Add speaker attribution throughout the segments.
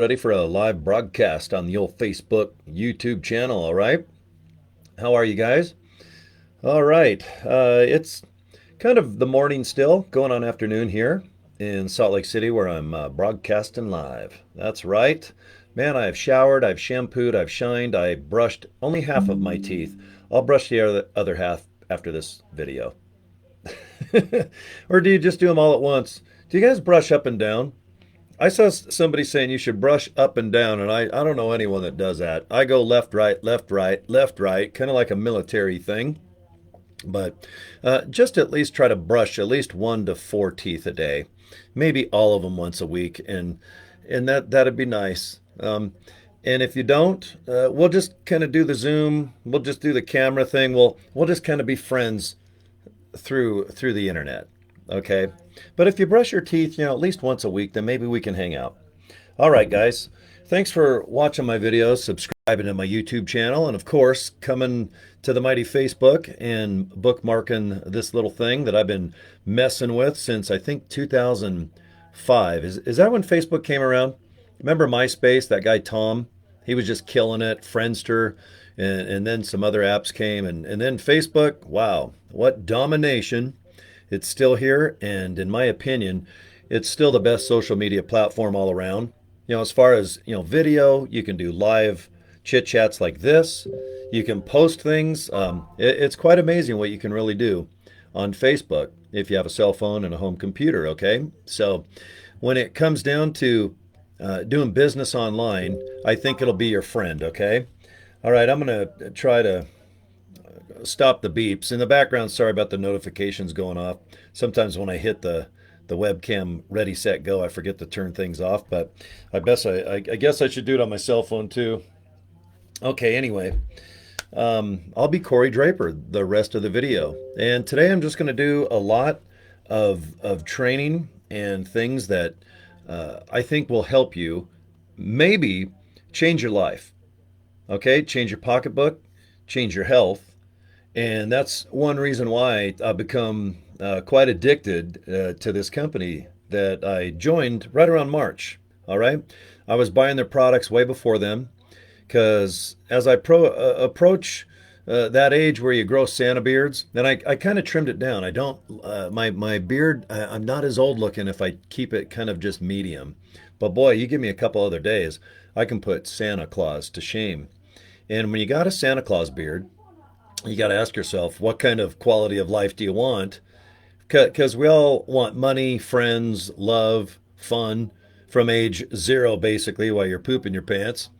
Speaker 1: Ready for a live broadcast on the old Facebook, YouTube channel, all right? How are you guys? All right. It's kind of the morning still, going on afternoon here in Salt Lake City where I'm broadcasting live. That's right. Man, I've showered, I've shampooed, I've shined, I brushed only half of my teeth. I'll brush the other half after this video. Or do you just do them all at once? Do you guys brush up and down? I saw somebody saying you should brush up and down, and I don't know anyone that does that. I go left, right, left, right, left, right, kind of like a military thing. But just at least try to brush at least 1 to 4 teeth a day, maybe all of them once a week, and that'd be nice. And if you don't, we'll just kind of do the Zoom. We'll just do the camera thing. We'll just kind of be friends through the internet. Okay. But if you brush your teeth, at least once a week, then maybe we can hang out. All right, guys. Thanks for watching my videos, subscribing to my YouTube channel, and of course, coming to the mighty Facebook and bookmarking this little thing that I've been messing with since I think 2005. Is that when Facebook came around? Remember MySpace, that guy Tom? He was just killing it, Friendster, and then some other apps came, and then Facebook, wow, what domination. It's still here, and in my opinion, it's still the best social media platform all around. As far as, video, you can do live chit chats like this. You can post things. It's quite amazing what you can really do on Facebook if you have a cell phone and a home computer, okay? So when it comes down to doing business online, I think it'll be your friend, okay? All right, I'm going to try to stop the beeps. In the background, sorry about the notifications going off. Sometimes when I hit the webcam ready, set, go, I forget to turn things off, but I guess I should do it on my cell phone too. Okay, anyway, I'll be Cory Draper the rest of the video. And today I'm just going to do a lot of training and things that I think will help you maybe change your life. Okay, change your pocketbook, change your health, and that's one reason why I've become quite addicted to this company that I joined right around March. All right. I was buying their products way before them because as I approach that age where you grow Santa beards, then I kind of trimmed it down. I don't, my beard, I'm not as old looking if I keep it kind of just medium. But boy, you give me a couple other days, I can put Santa Claus to shame. And when you got a Santa Claus beard, you got to ask yourself, what kind of quality of life do you want? Because we all want money, friends, love, fun from age 0, basically, while you're pooping your pants,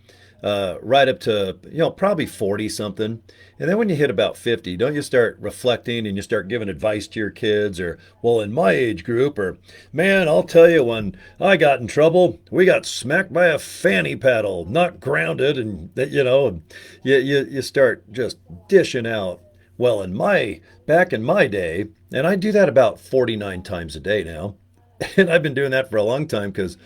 Speaker 1: right up to, probably 40 something. And then when you hit about 50, don't you start reflecting and you start giving advice to your kids or, well, in my age group, or, man, I'll tell you, when I got in trouble, we got smacked by a fanny paddle, not grounded. And, you start just dishing out. Well, back in my day, and I do that about 49 times a day now, and I've been doing that for a long time because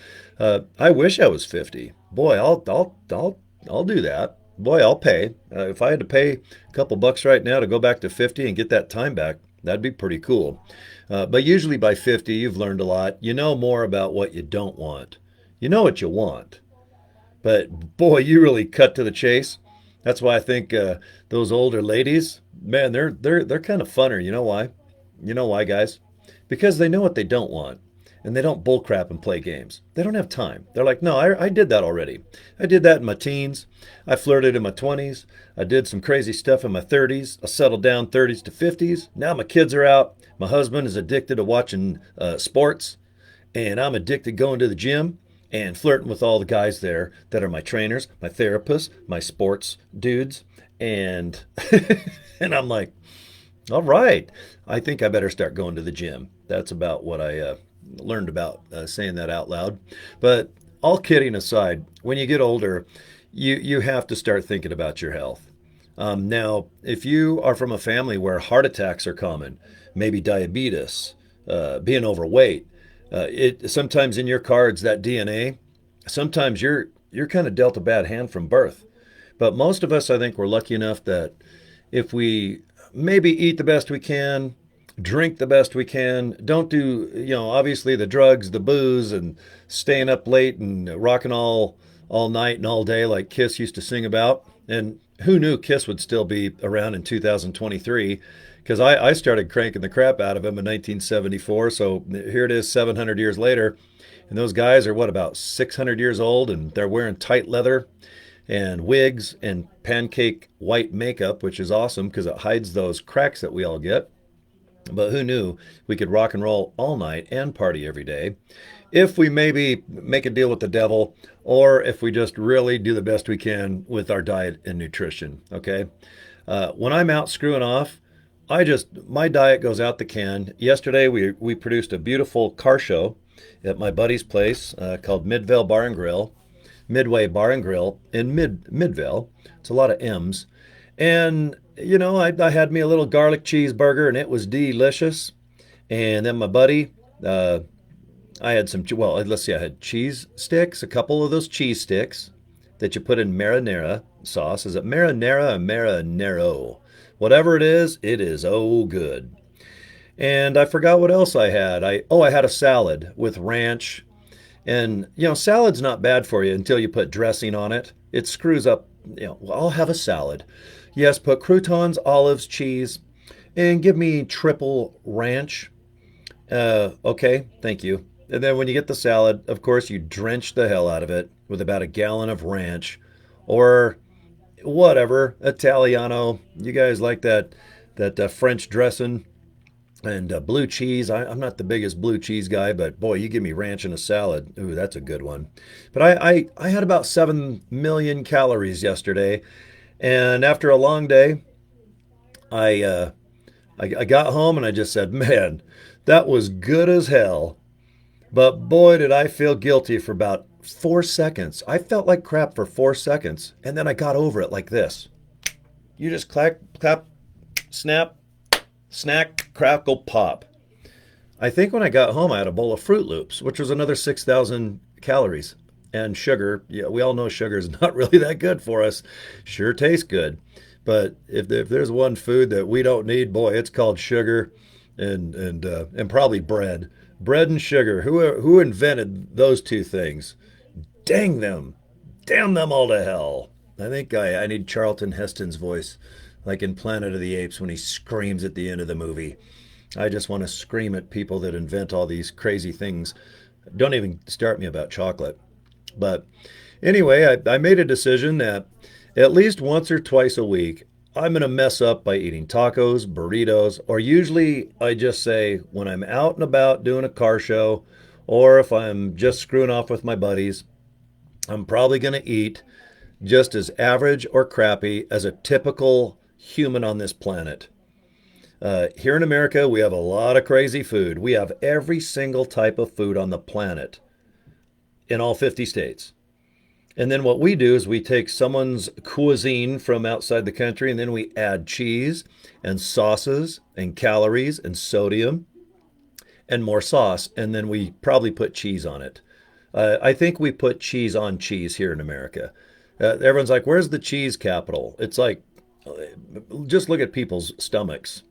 Speaker 1: I wish I was 50. Boy, I'll do that. Boy, I'll pay. If I had to pay a couple bucks right now to go back to 50 and get that time back, that'd be pretty cool. But usually by 50, you've learned a lot. You know more about what you don't want. You know what you want. But boy, you really cut to the chase. That's why I think those older ladies, man, they're kind of funner. You know why? You know why, guys? Because they know what they don't want, and they don't bullcrap and play games. They don't have time. They're like, no, I did that already. I did that in my teens. I flirted in my 20s. I did some crazy stuff in my 30s. I settled down 30s to 50s. Now my kids are out. My husband is addicted to watching sports, and I'm addicted going to the gym and flirting with all the guys there that are my trainers, my therapists, my sports dudes, and and I'm like, all right, I think I better start going to the gym. That's about what I learned about saying that out loud. But all kidding aside, when you get older, you have to start thinking about your health. Now, if you are from a family where heart attacks are common, maybe diabetes, being overweight, it sometimes in your cards, that DNA, sometimes you're kind of dealt a bad hand from birth. But most of us, I think, we're lucky enough that if we maybe eat the best we can, drink the best we can. Don't do, obviously the drugs, the booze, and staying up late and rocking all night and all day like Kiss used to sing about. And who knew Kiss would still be around in 2023? Because I started cranking the crap out of them in 1974. So here it is 700 years later. And those guys are what, about 600 years old, and they're wearing tight leather and wigs and pancake white makeup, which is awesome because it hides those cracks that we all get. But who knew we could rock and roll all night and party every day if we maybe make a deal with the devil, or if we just really do the best we can with our diet and nutrition. Okay. When I'm out screwing off, my diet goes out the can. Yesterday, we produced a beautiful car show at my buddy's place called Midvale Bar and Grill, Midway Bar and Grill in Midvale. It's a lot of M's. And, I had me a little garlic cheeseburger and it was delicious. And then my buddy, I had let's see, I had cheese sticks, a couple of those cheese sticks that you put in marinara sauce. Is it marinara or marinaro? Whatever it is oh good. And I forgot what else I had. I had a salad with ranch. And, salad's not bad for you until you put dressing on it. It screws up, I'll have a salad. Yes, put croutons, olives, cheese, and give me triple ranch. Okay, thank you. And then when you get the salad, of course, you drench the hell out of it with about a gallon of ranch or whatever, Italiano. You guys like that French dressing and blue cheese. I'm not the biggest blue cheese guy, but boy, you give me ranch in a salad. Ooh, that's a good one. But I had about 7 million calories yesterday. And after a long day, I got home and I just said, man, that was good as hell. But boy, did I feel guilty for about 4 seconds. I felt like crap for 4 seconds. And then I got over it like this. You just clap, clap, snap, snack, crackle, pop. I think when I got home, I had a bowl of Fruit Loops, which was another 6,000 calories. And sugar, yeah, we all know sugar is not really that good for us. Sure tastes good. But if there's one food that we don't need, boy, it's called sugar and probably bread. Bread and sugar. Who invented those two things? Dang them. Damn them all to hell. I think I need Charlton Heston's voice, like in Planet of the Apes when he screams at the end of the movie. I just want to scream at people that invent all these crazy things. Don't even start me about chocolate. But anyway, I made a decision that at least once or twice a week, I'm going to mess up by eating tacos, burritos, or usually I just say when I'm out and about doing a car show, or if I'm just screwing off with my buddies, I'm probably going to eat just as average or crappy as a typical human on this planet. Here in America, we have a lot of crazy food. We have every single type of food on the planet in all 50 states. And then what we do is we take someone's cuisine from outside the country and then we add cheese and sauces and calories and sodium and more sauce. And then we probably put cheese on it. I think we put cheese on cheese here in America. Everyone's like, where's the cheese capital? It's like, just look at people's stomachs.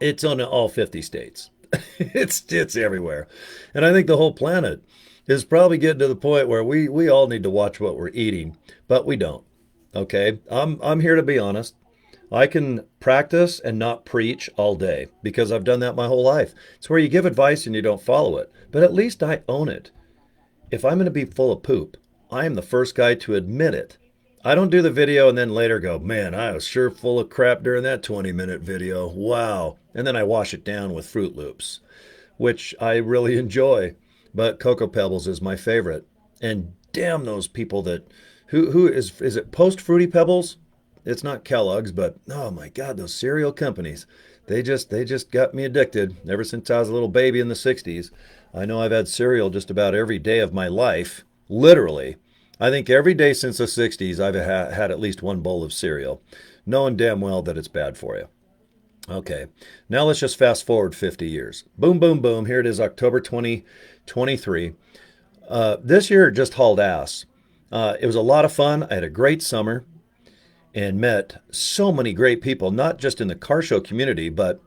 Speaker 1: It's on all 50 states. It's everywhere. And I think the whole planet is probably getting to the point where we all need to watch what we're eating, but we don't. Okay? I'm here to be honest. I can practice and not preach all day because I've done that my whole life. It's where you give advice and you don't follow it, but at least I own it. If I'm going to be full of poop, I am the first guy to admit it. I don't do the video and then later go, man, I was sure full of crap during that 20-minute video. Wow. And then I wash it down with Fruit Loops, which I really enjoy. But Cocoa Pebbles is my favorite. And damn those people who is it Post Fruity Pebbles? It's not Kellogg's, but oh my God, those cereal companies. They just got me addicted ever since I was a little baby in the 60s. I know I've had cereal just about every day of my life, literally. I think every day since the 60s, I've had at least one bowl of cereal, knowing damn well that it's bad for you. Okay, now let's just fast forward 50 years. Boom, boom, boom. Here it is, October 2023. This year just hauled ass. It was a lot of fun. I had a great summer and met so many great people, not just in the car show community, but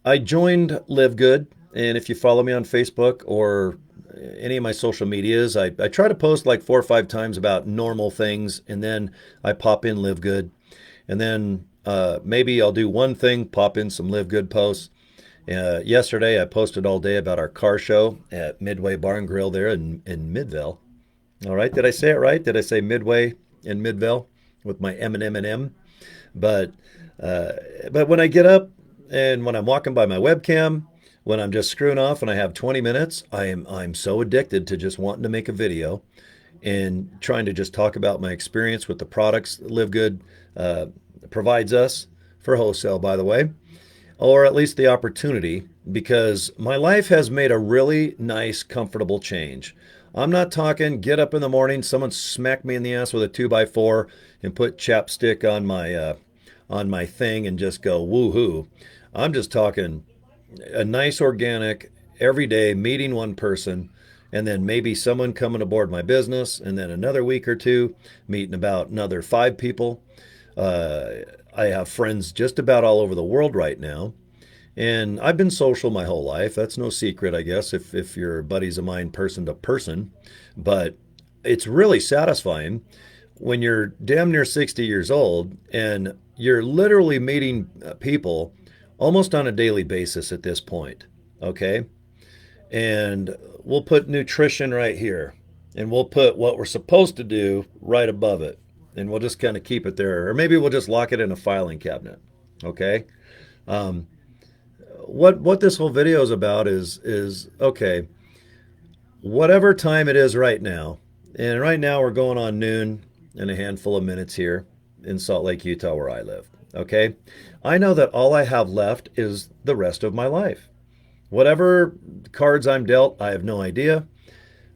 Speaker 1: I joined LiveGood, and if you follow me on Facebook or any of my social medias, I try to post like 4 or 5 times about normal things, and then I pop in LiveGood, and then maybe I'll do one thing, pop in some LiveGood posts. Yesterday, I posted all day about our car show at Midway Bar and Grill there in Midvale. All right, did I say it right? Did I say Midway in Midvale with my M&M? But uh, but when I get up and when I'm walking by my webcam, when I'm just screwing off and I have 20 minutes, I'm so addicted to just wanting to make a video and trying to just talk about my experience with the products that Live Good uh, provides us for wholesale, by the way, or at least the opportunity, because my life has made a really nice, comfortable change. I'm not talking get up in the morning, someone smack me in the ass with a 2x4 and put chapstick on my thing and just go woohoo. I'm just talking a nice organic every day meeting one person, and then maybe someone coming aboard my business, and then another week or two meeting about another 5 people. uh, I have friends just about all over the world right now, and I've been social my whole life. That's no secret, I guess, if you're buddies of mine person to person. But it's really satisfying when you're damn near 60 years old and you're literally meeting people almost on a daily basis at this point. Okay. And we'll put nutrition right here, and we'll put what we're supposed to do right above it. And we'll just kind of keep it there. Or maybe we'll just lock it in a filing cabinet. Okay. Um, what this whole video is about is okay, whatever time it is right now, and right now we're going on noon and a handful of minutes here in Salt Lake, Utah, where I live. Okay, I know that all I have left is the rest of my life. Whatever cards I'm dealt, I have no idea.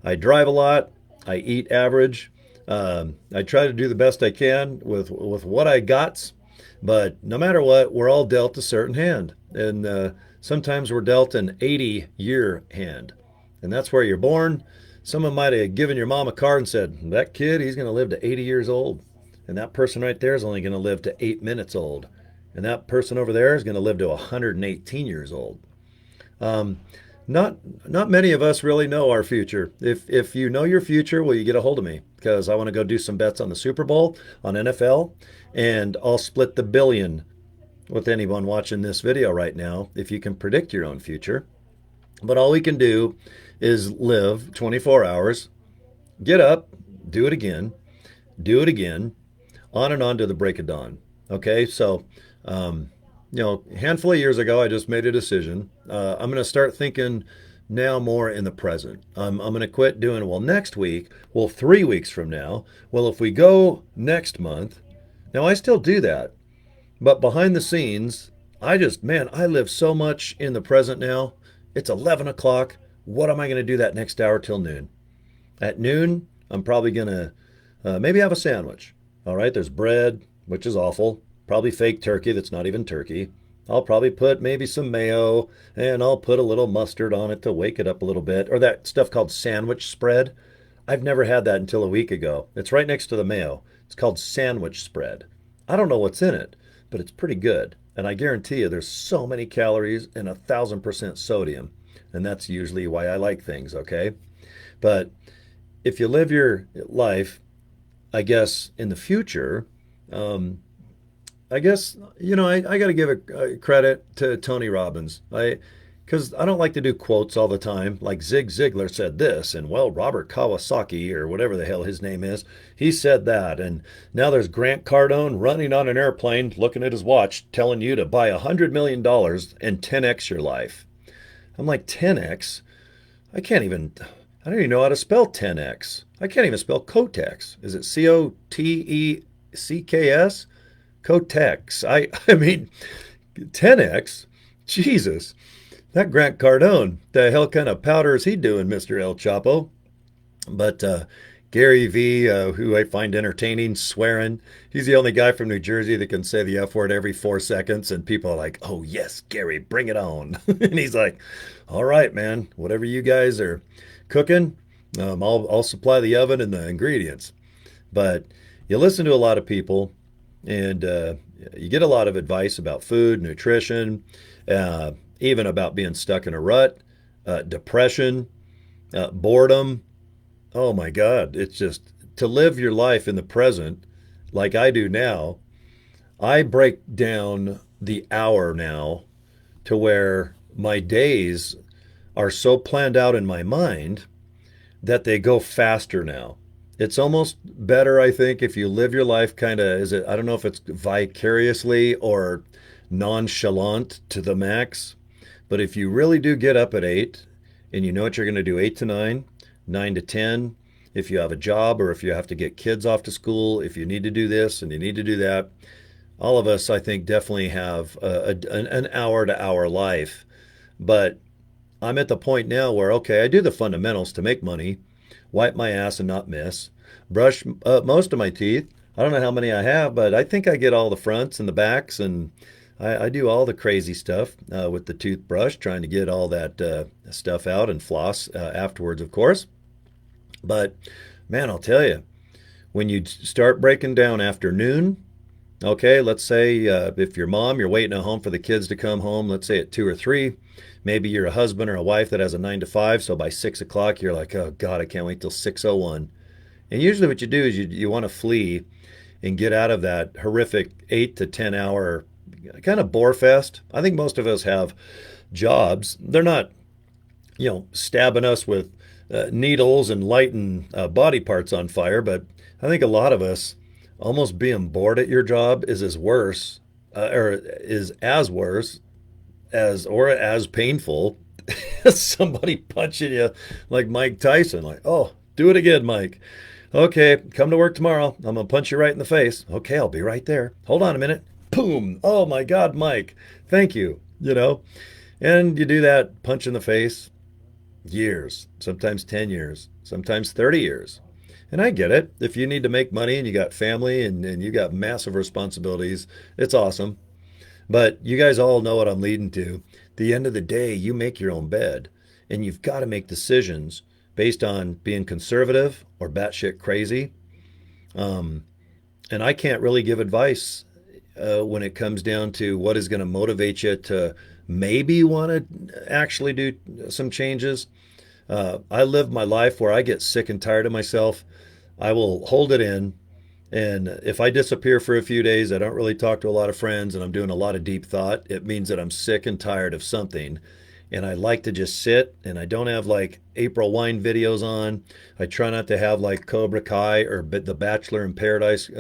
Speaker 1: I drive a lot. I eat average. I try to do the best I can with what I got, but no matter what, we're all dealt a certain hand, and sometimes we're dealt an 80-year hand, and that's where you're born. Someone might have given your mom a card and said, "That kid, he's going to live to 80 years old," and that person right there is only going to live to 8 minutes old, and that person over there is going to live to 118 years old. Um, not not many of us really know our future. If you know your future, will you get a hold of me? Because I want to go do some bets on the Super Bowl, on NFL, and I'll split the billion with anyone watching this video right now if you can predict your own future. But all we can do is live 24 hours, get up, do it again, on and on to the break of dawn. Okay, so um, a handful of years ago, I just made a decision. I'm going to start thinking now more in the present. I'm going to quit doing, well, next week, well, 3 weeks from now, well, if we go next month. Now, I still do that, but behind the scenes, man, I live so much in the present now. It's 11 o'clock. What am I going to do that next hour till noon? At noon, I'm probably going to maybe have a sandwich. All right, there's bread, which is awful. Probably fake turkey that's not even turkey. I'll probably put maybe some mayo, and I'll put a little mustard on it to wake it up a little bit. Or that stuff called sandwich spread. I've never had that until a week ago. It's right next to the mayo. It's called sandwich spread. I don't know what's in it, but it's pretty good. And I guarantee you there's so many calories and 1,000% sodium. And that's usually why I like things, okay? But if you live your life, I guess, in the future, um, I guess, I got to give a credit to Tony Robbins. Because I don't like to do quotes all the time. Like Zig Ziglar said this, and well, Robert Kawasaki, or whatever the hell his name is, he said that. And now there's Grant Cardone running on an airplane, looking at his watch, telling you to buy $100 million and 10x your life. I'm like, 10x? I don't even know how to spell 10x. I can't even spell Cotex. Is it Cotecks? Cotex. I mean, 10x? Jesus. That Grant Cardone, the hell kind of powder is he doing, Mr. El Chapo? But Gary V, who I find entertaining, swearing, he's the only guy from New Jersey that can say the F word every 4 seconds, and people are like, "Oh yes, Gary, bring it on." And he's like, "All right, man, whatever you guys are cooking, I'll supply the oven and the ingredients." But you listen to a lot of people, and you get a lot of advice about food, nutrition. even about being stuck in a rut, depression, boredom. Oh my God. It's just to live your life in the present like I do now. I break down the hour now to where my days are so planned out in my mind that they go faster now. It's almost better, I think, if you live your life kind of, is it, I don't know if it's vicariously or nonchalant to the max, but if you really do get up at 8 and you know what you're going to do 8 to 9, 9 to 10, if you have a job or if you have to get kids off to school, if you need to do this and you need to do that, all of us, I think, definitely have an hour to hour life. But I'm at the point now where, okay, I do the fundamentals to make money, wipe my ass and not miss, brush most of my teeth. I don't know how many I have, but I think I get all the fronts and the backs, and I do all the crazy stuff with the toothbrush, trying to get all that stuff out and floss afterwards, of course. But man, I'll tell you, when you start breaking down afternoon, okay, let's say if your mom, you're waiting at home for the kids to come home, let's say at 2 or 3. Maybe you're a husband or a wife that has a 9 to 5. So by 6 o'clock, you're like, oh God, I can't wait till 6:01. And usually what you do is you want to flee and get out of that horrific 8 to 10 hour kind of bore fest. I think most of us have jobs. They're not, stabbing us with needles and lighting body parts on fire, but I think a lot of us almost being bored at your job is as worse or is as worse as or as painful as somebody punching you like Mike Tyson. Like, oh, do it again, Mike. Okay, come to work tomorrow. I'm gonna punch you right in the face. Okay, I'll be right there. Hold on a minute. Boom. Oh my God, Mike. Thank you. And you do that punch in the face years, sometimes 10 years, sometimes 30 years. And I get it. If you need to make money and you got family and you got massive responsibilities, it's awesome. But you guys all know what I'm leading to. The end of the day, you make your own bed, and you've got to make decisions based on being conservative or batshit crazy. Um, and I can't really give advice when it comes down to what is going to motivate you to maybe want to actually do some changes. I live my life where I get sick and tired of myself. I will hold it in. And if I disappear for a few days, I don't really talk to a lot of friends and I'm doing a lot of deep thought, it means that I'm sick and tired of something. And I like to just sit, and I don't have like April wine videos on. I try not to have like Cobra Kai or The Bachelor in Paradise.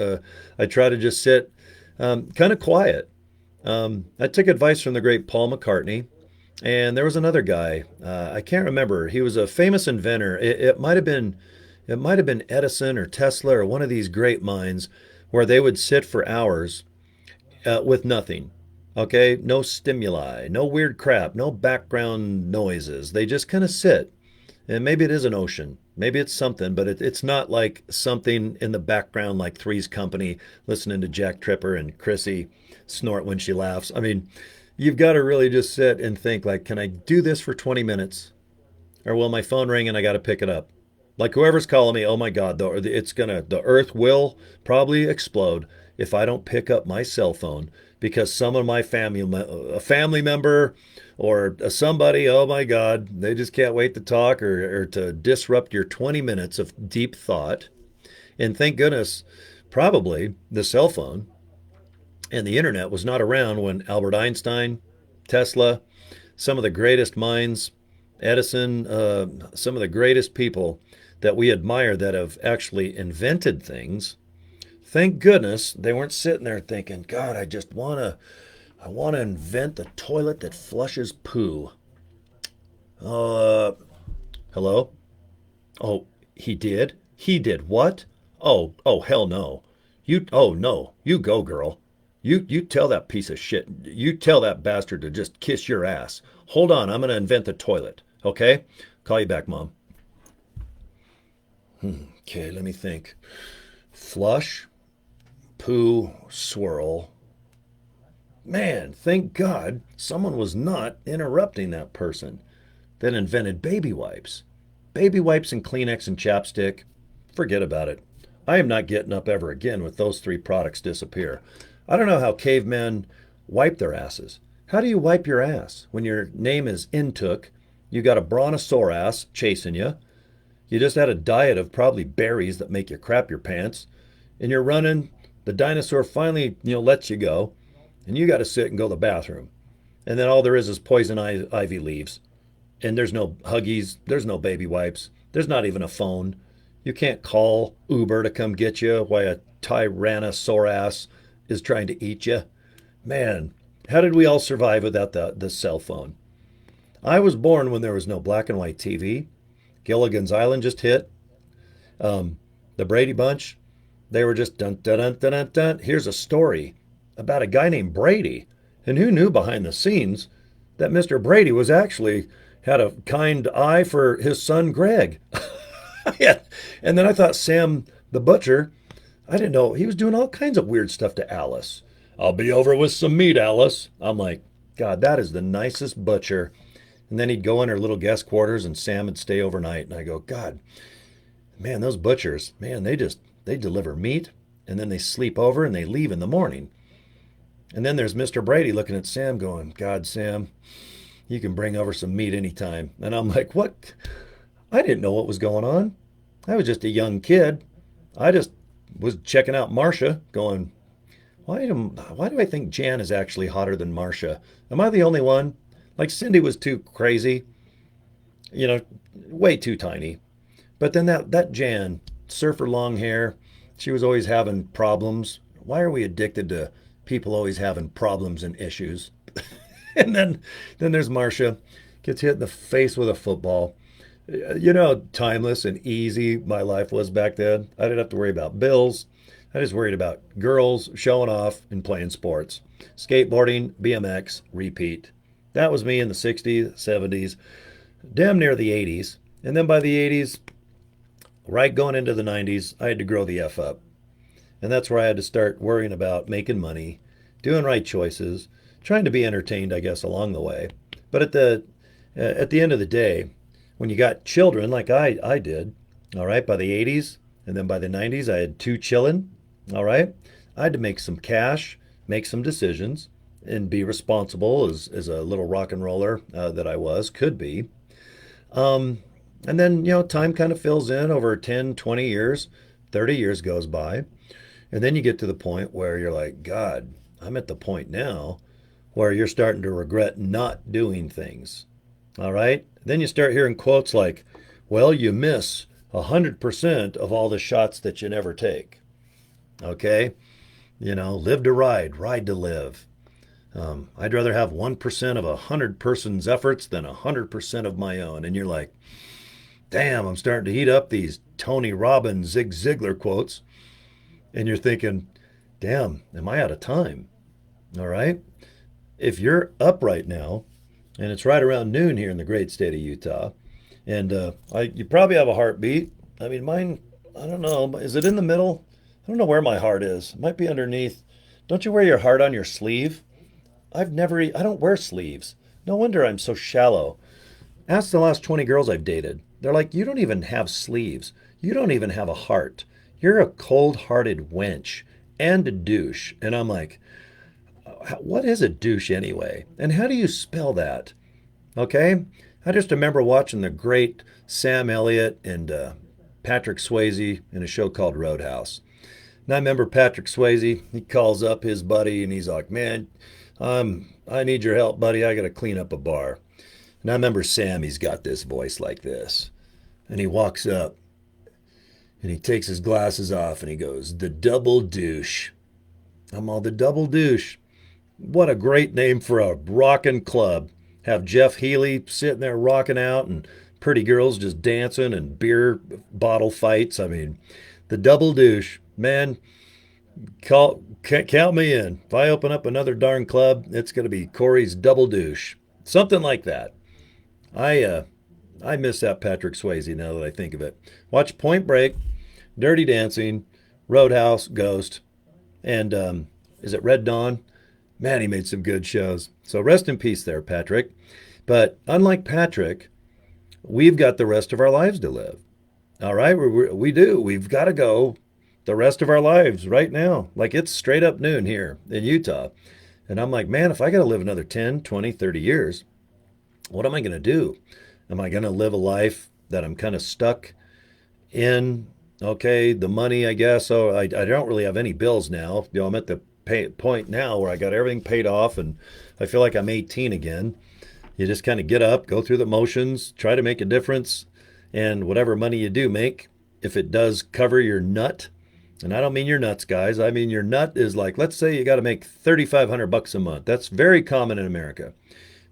Speaker 1: I try to just sit kind of quiet. I took advice from the great Paul McCartney. And there was another guy. I can't remember. He was a famous inventor. It might have been Edison or Tesla or one of these great minds where they would sit for hours with nothing. Okay, no stimuli, no weird crap, no background noises. They just kind of sit. And maybe it is an ocean. Maybe it's something, but it's not like something in the background like Three's Company, listening to Jack Tripper and Chrissy snort when she laughs. I mean, you've got to really just sit and think like, can I do this for 20 minutes? Or will my phone ring and I got to pick it up? Like whoever's calling me, oh my God, the earth will probably explode if I don't pick up my cell phone because some of my a family member or somebody, oh my God, they just can't wait to talk or to disrupt your 20 minutes of deep thought. And thank goodness, probably the cell phone and the internet was not around when Albert Einstein, Tesla, some of the greatest minds, Edison, some of the greatest people that we admire that have actually invented things. Thank goodness they weren't sitting there thinking, God, I want to invent the toilet that flushes poo. Uh, Hello? Oh, he did? He did what? Oh, hell no. Oh no, you go, girl. You tell that piece of shit. You tell that bastard to just kiss your ass. Hold on, I'm going to invent the toilet. Okay? Call you back, Mom. Okay, let me think. Flush, poo, swirl. Man, thank God someone was not interrupting that person that invented baby wipes. Baby wipes and Kleenex and chapstick. Forget about it. I am not getting up ever again with those three products disappear. I don't know how cavemen wipe their asses. How do you wipe your ass when your name is Intook? You got a brontosaurus chasing you. You just had a diet of probably berries that make you crap your pants, and you're running. The dinosaur finally, lets you go, and you got to sit and go to the bathroom. And then all there is poison ivy leaves, and there's no Huggies, there's no baby wipes, there's not even a phone. You can't call Uber to come get you while a tyrannosaurus is trying to eat you. Man, how did we all survive without the cell phone? I was born when there was no black and white TV. Gilligan's Island just hit. The Brady Bunch, they were just dun dun dun dun dun dun. Here's a story about a guy named Brady. And who knew behind the scenes that Mr. Brady was actually had a kind eye for his son Greg? Yeah. And then I thought Sam the butcher, I didn't know he was doing all kinds of weird stuff to Alice. I'll be over with some meat, Alice. I'm like, God, that is the nicest butcher. And then he'd go in her little guest quarters and Sam would stay overnight. And I go, God, man, those butchers, man, they deliver meat and then they sleep over and they leave in the morning. And then there's Mr. Brady looking at Sam going, God, Sam, you can bring over some meat anytime. And I'm like, what? I didn't know what was going on. I was just a young kid. I just was checking out Marcia going, why do I think Jan is actually hotter than Marcia? Am I the only one? Like Cindy was too crazy, way too tiny. But then that Jan, surfer long hair, she was always having problems. Why are we addicted to people always having problems and issues? And then there's Marcia, gets hit in the face with a football. You know how timeless and easy my life was back then. I didn't have to worry about bills. I just worried about girls showing off and playing sports. Skateboarding, BMX, repeat. That was me in the 60s, 70s, damn near the 80s. And then by the 80s, right going into the 90s, I had to grow the F up. And that's where I had to start worrying about making money, doing right choices, trying to be entertained, I guess, along the way. But at the end of the day, when you got children like I did, all right, by the 80s, and then by the 90s, I had two chillin', all right? I had to make some cash, make some decisions, and be responsible as a little rock and roller that I could be. And then, time kind of fills in over 10, 20 years, 30 years goes by. And then you get to the point where you're like, God, I'm at the point now where you're starting to regret not doing things. All right? Then you start hearing quotes like, well, you miss 100% of all the shots that you never take. Okay? Live to ride, ride to live. I'd rather have 1% of 100 person's efforts than 100% of my own. And you're like, damn, I'm starting to heat up these Tony Robbins, Zig Ziglar quotes. And you're thinking, damn, am I out of time? All right? If you're up right now, and it's right around noon here in the great state of Utah, and you probably have a heartbeat. I mean, mine, I don't know, is it in the middle? I don't know where my heart is. It might be underneath. Don't you wear your heart on your sleeve? I don't wear sleeves. No wonder I'm so shallow. Ask the last 20 girls I've dated. They're like, you don't even have sleeves. You don't even have a heart. You're a cold-hearted wench and a douche. And I'm like, what is a douche anyway? And how do you spell that? Okay? I just remember watching the great Sam Elliott and Patrick Swayze in a show called Roadhouse. And I remember Patrick Swayze, he calls up his buddy and he's like, man, I need your help, buddy. I got to clean up a bar. And I remember Sam, he's got this voice like this. And he walks up and he takes his glasses off and he goes, the double douche. I'm all, the double douche. What a great name for a rockin' club. Have Jeff Healey sitting there rocking out and pretty girls just dancing and beer bottle fights. I mean, the double douche. Man, count me in. If I open up another darn club, it's going to be Cory's double douche. Something like that. I miss that Patrick Swayze now that I think of it. Watch Point Break, Dirty Dancing, Roadhouse, Ghost, and is it Red Dawn? Man, he made some good shows. So rest in peace there, Patrick. But unlike Patrick, we've got the rest of our lives to live. All right, we do. We've got to go the rest of our lives right now. Like it's straight up noon here in Utah. And I'm like, man, if I got to live another 10, 20, 30 years, what am I going to do? Am I going to live a life that I'm kind of stuck in? Okay, the money, I guess. So I don't really have any bills now. I'm at the point now where I got everything paid off and I feel like I'm 18 again. You just kind of get up, go through the motions, try to make a difference. And whatever money you do make, if it does cover your nut, and I don't mean your nuts, guys. I mean your nut is like, let's say you got to make 3,500 bucks a month. That's very common in America.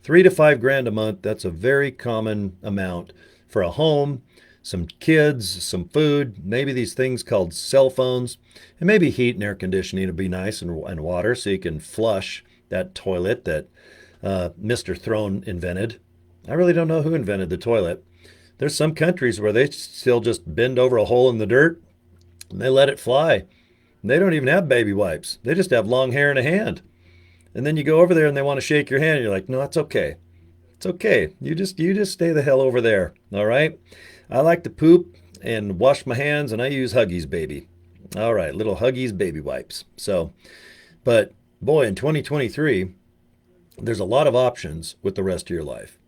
Speaker 1: 3 to 5 grand a month. That's a very common amount for a home, some kids, some food, maybe these things called cell phones, and maybe heat and air conditioning would be nice, and water so you can flush that toilet that Mr. Throne invented. I really don't know who invented the toilet. There's some countries where they still just bend over a hole in the dirt and they let it fly. They don't even have baby wipes. They just have long hair and a hand. And then you go over there and they want to shake your hand and you're like, "No, it's okay. It's okay. You just stay the hell over there." All right? I like to poop and wash my hands and I use Huggies baby. All right, little Huggies baby wipes. So, but boy, in 2023, there's a lot of options with the rest of your life.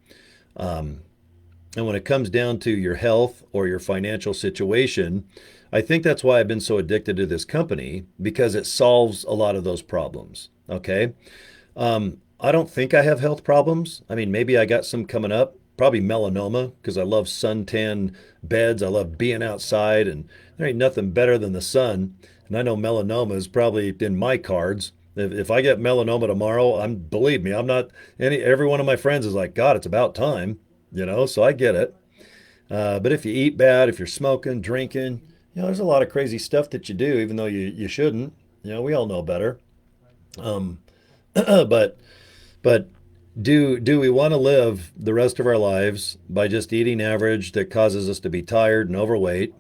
Speaker 1: Um, and when it comes down to your health or your financial situation, I think that's why I've been so addicted to this company because it solves a lot of those problems. Okay. I don't think I have health problems. I mean, maybe I got some coming up, probably melanoma because I love suntan beds. I love being outside, and there ain't nothing better than the sun. And I know melanoma is probably in my cards. If I get melanoma tomorrow, believe me, I'm not every one of my friends is like, God, it's about time, so I get it. But if you eat bad, if you're smoking, drinking, there's a lot of crazy stuff that you do, even though you shouldn't. We all know better. Um, but but do we want to live the rest of our lives by just eating average that causes us to be tired and overweight?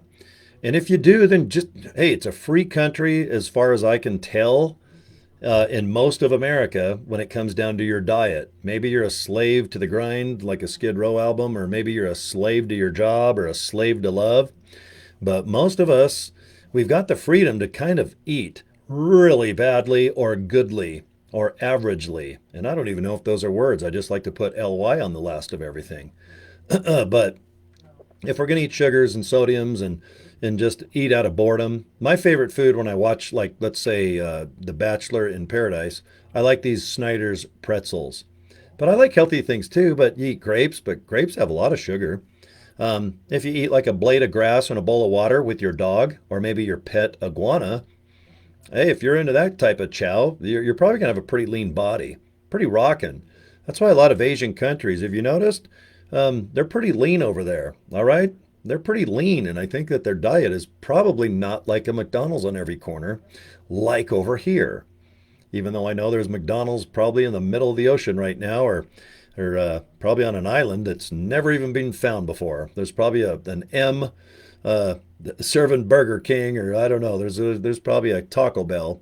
Speaker 1: And if you do, then just hey, it's a free country as far as I can tell. In most of America, when it comes down to your diet, maybe you're a slave to the grind, like a Skid Row album, or maybe you're a slave to your job or a slave to love. But most of us, we've got the freedom to kind of eat really badly or goodly or averagely. And I don't even know if those are words. I just like to put ly on the last of everything. But if we're going to eat sugars and sodiums and just eat out of boredom, my favorite food when I watch, like, let's say, The Bachelor in Paradise, I like these Snyder's pretzels. But I like healthy things too, but you eat grapes, but grapes have a lot of sugar. If you eat like a blade of grass and a bowl of water with your dog or maybe your pet iguana, hey, if you're into that type of chow, you're probably going to have a pretty lean body, pretty rocking. That's why a lot of Asian countries, have you noticed, they're pretty lean over there. All right? They're pretty lean, and I think that their diet is probably not like a McDonald's on every corner, like over here. Even though I know there's McDonald's probably in the middle of the ocean right now, or probably on an island that's never even been found before. There's probably an M uh, serving Burger King, or I don't know. There's probably a Taco Bell,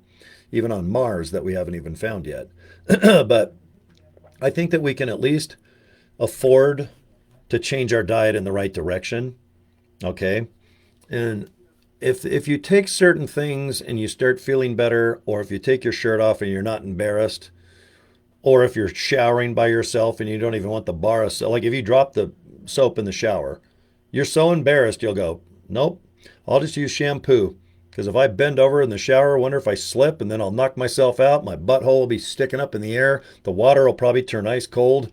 Speaker 1: even on Mars, that we haven't even found yet. But I think that we can at least afford to change our diet in the right direction. Okay, and if you take certain things and you start feeling better, or if you take your shirt off and you're not embarrassed, or if you're showering by yourself and you don't even want the bar of soap, like if you drop the soap in the shower, you're so embarrassed you'll go, nope, I'll just use shampoo. Because if I bend over in the shower, I wonder if I slip and then I'll knock myself out. My butthole will be sticking up in the air. The water will probably turn ice cold.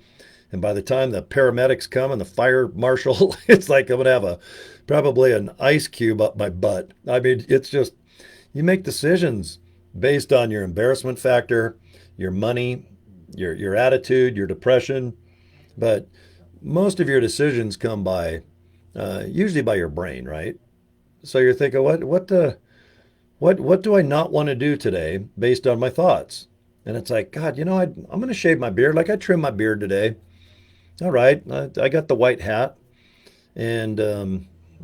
Speaker 1: And by the time the paramedics come and the fire marshal, it's like I'm going to have probably an ice cube up my butt. I mean, it's just, you make decisions based on your embarrassment factor, your money, your attitude, your depression. But most of your decisions come by, usually by your brain, right? So you're thinking, what do I not want to do today based on my thoughts? And it's like, God, I'm going to shave my beard. Like I trimmed my beard today. All right, I got the white hat, and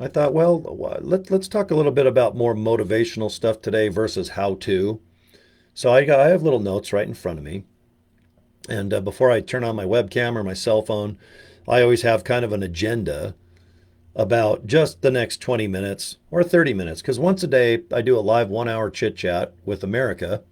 Speaker 1: I thought, well, let's talk a little bit about more motivational stuff today versus how to. So I have little notes right in front of me, and before I turn on my webcam or my cell phone, I always have kind of an agenda about just the next 20 minutes or 30 minutes, because once a day I do a live 1 hour chit chat with America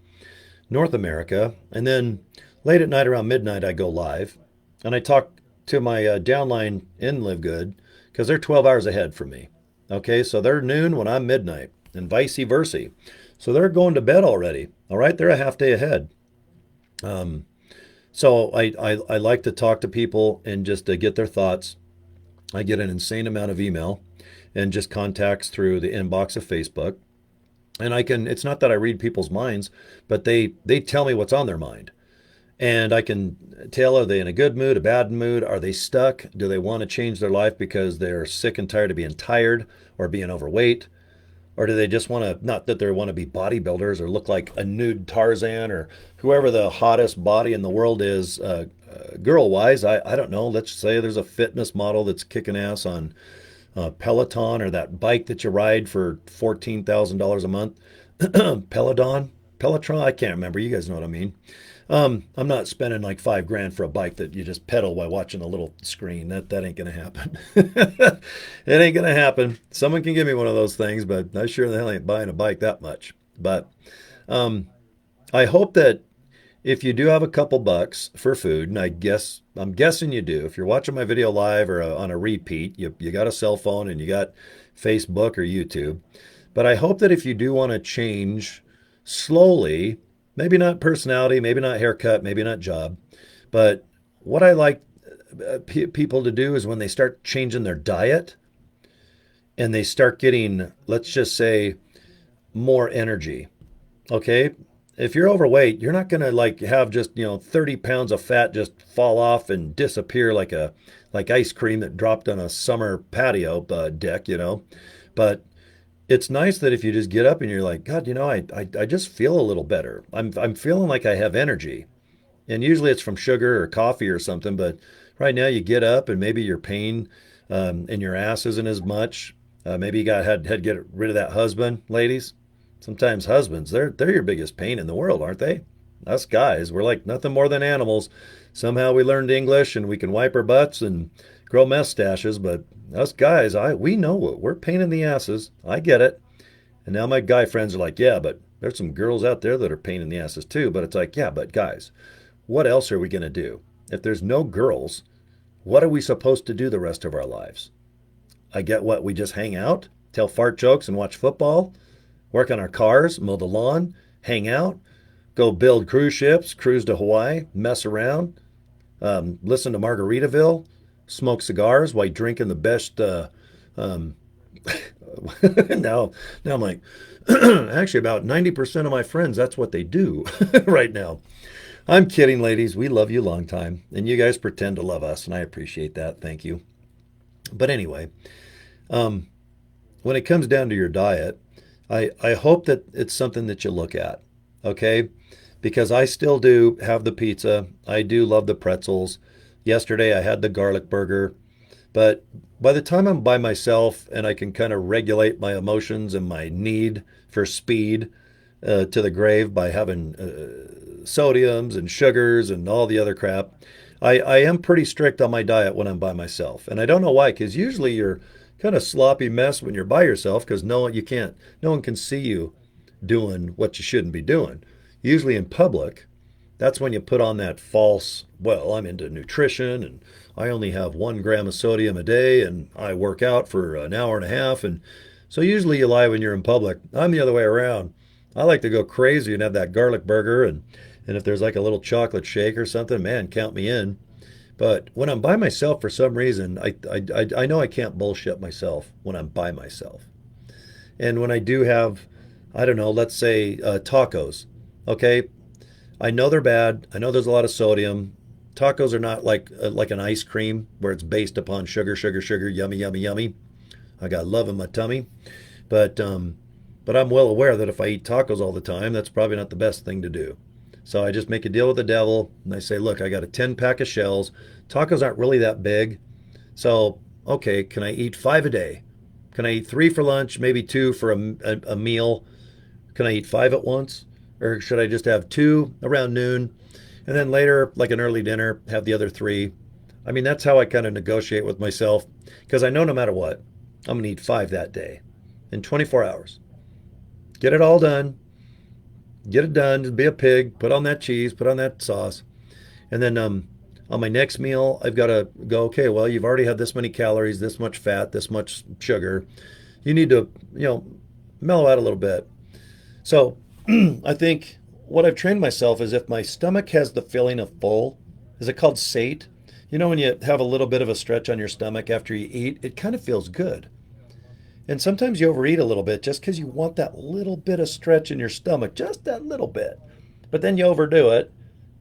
Speaker 1: North America. And then late at night around midnight, I go live and I talk to my downline in LiveGood because they're 12 hours ahead from me. Okay, so they're noon when I'm midnight and vice versa. So they're going to bed already. All right, they're a half day ahead. Um, so I like to talk to people and just to get their thoughts. I get an insane amount of email and just contacts through the inbox of Facebook. And it's not that I read people's minds, but they tell me what's on their mind. And I can tell, are they in a good mood, a bad mood? Are they stuck? Do they want to change their life because they're sick and tired of being tired or being overweight? Or do they just want to, not that they want to be bodybuilders or look like a nude Tarzan or whoever the hottest body in the world is, girl wise? I don't know. Let's say there's a fitness model that's kicking ass on Peloton or that bike that you ride for $14,000 a month. Peloton, I can't remember. You guys know what I mean. I'm not spending like 5 grand for a bike that you just pedal while watching a little screen. That ain't gonna happen. It ain't gonna happen. Someone can give me one of those things, but I sure the hell ain't buying a bike that much. But um, I hope that if you do have a couple bucks for food, and I'm guessing you do. If you're watching my video live or on a repeat, you got a cell phone and you got Facebook or YouTube. But I hope that if you do want to change slowly, maybe not personality, maybe not haircut, maybe not job, but what I like people to do is when they start changing their diet and they start getting, let's just say, more energy. Okay, if you're overweight, you're not gonna like have just 30 pounds of fat just fall off and disappear like ice cream that dropped on a summer patio deck, But it's nice that if you just get up and you're like, God, I just feel a little better. I'm feeling like I have energy, and usually it's from sugar or coffee or something. But right now you get up and maybe your pain in your ass isn't as much. Maybe you had to get rid of that husband, ladies. Sometimes husbands, they're your biggest pain in the world, aren't they? Us guys, we're like nothing more than animals. Somehow we learned English and we can wipe our butts and grow mustaches, but us guys, we know what we're pain in the asses. I get it. And now my guy friends are like, yeah, but there's some girls out there that are pain in the asses too. But it's like, yeah, but guys, what else are we gonna do? If there's no girls, what are we supposed to do the rest of our lives? I get what, we just hang out, tell fart jokes and watch football, work on our cars, mow the lawn, hang out, go build cruise ships, cruise to Hawaii, mess around, listen to Margaritaville, smoke cigars while drinking the best. Um, now, now I'm like, actually, about 90% of my friends, that's what they do right now. I'm kidding, ladies. We love you long time, and you guys pretend to love us, and I appreciate that. Thank you. But anyway, um, when it comes down to your diet, I hope that it's something that you look at, okay? Because I still do have the pizza. I do love the pretzels. Yesterday I had the garlic burger. But by the time I'm by myself and I can kind of regulate my emotions and my need for speed to the grave by having sodiums and sugars and all the other crap, I am pretty strict on my diet when I'm by myself. And I don't know why, because usually you're kind of sloppy mess when you're by yourself because no one can see you doing what you shouldn't be doing. Usually in public, that's when you put on that false, well, I'm into nutrition and I only have 1 gram of sodium a day and I work out for an hour and a half. And so usually you lie when you're in public. I'm the other way around. I like to go crazy and have that garlic burger. And if there's like a little chocolate shake or something, man, count me in. But when I'm by myself for some reason, I know I can't bullshit myself when I'm by myself. And when I do have, I don't know, let's say tacos, okay? I know they're bad. I know there's a lot of sodium. Tacos are not like an ice cream where it's based upon sugar, sugar, sugar, yummy, yummy, yummy. I got love in my tummy. But I'm well aware that if I eat tacos all the time, that's probably not the best thing to do. So I just make a deal with the devil and I say, look, I got a 10 pack of shells. Tacos aren't really that big. So, okay, can I eat 5 a day? Can I eat 3 for lunch, maybe 2 for a meal? Can I eat 5 at once? Or should I just have 2 around noon and then later, like an early dinner, have the other 3? I mean, that's how I kind of negotiate with myself because I know no matter what, I'm going to eat 5 that day in 24 hours. Get it all done. Get it done. Just be a pig. Put on that cheese. Put on that sauce. And then on my next meal, I've got to go, okay, well, you've already had this many calories, this much fat, this much sugar. You need to, mellow out a little bit. So I think what I've trained myself is if my stomach has the feeling of full, is it called sate? You know, when you have a little bit of a stretch on your stomach after you eat, it kind of feels good. And sometimes you overeat a little bit just because you want that little bit of stretch in your stomach, just that little bit. But then you overdo it,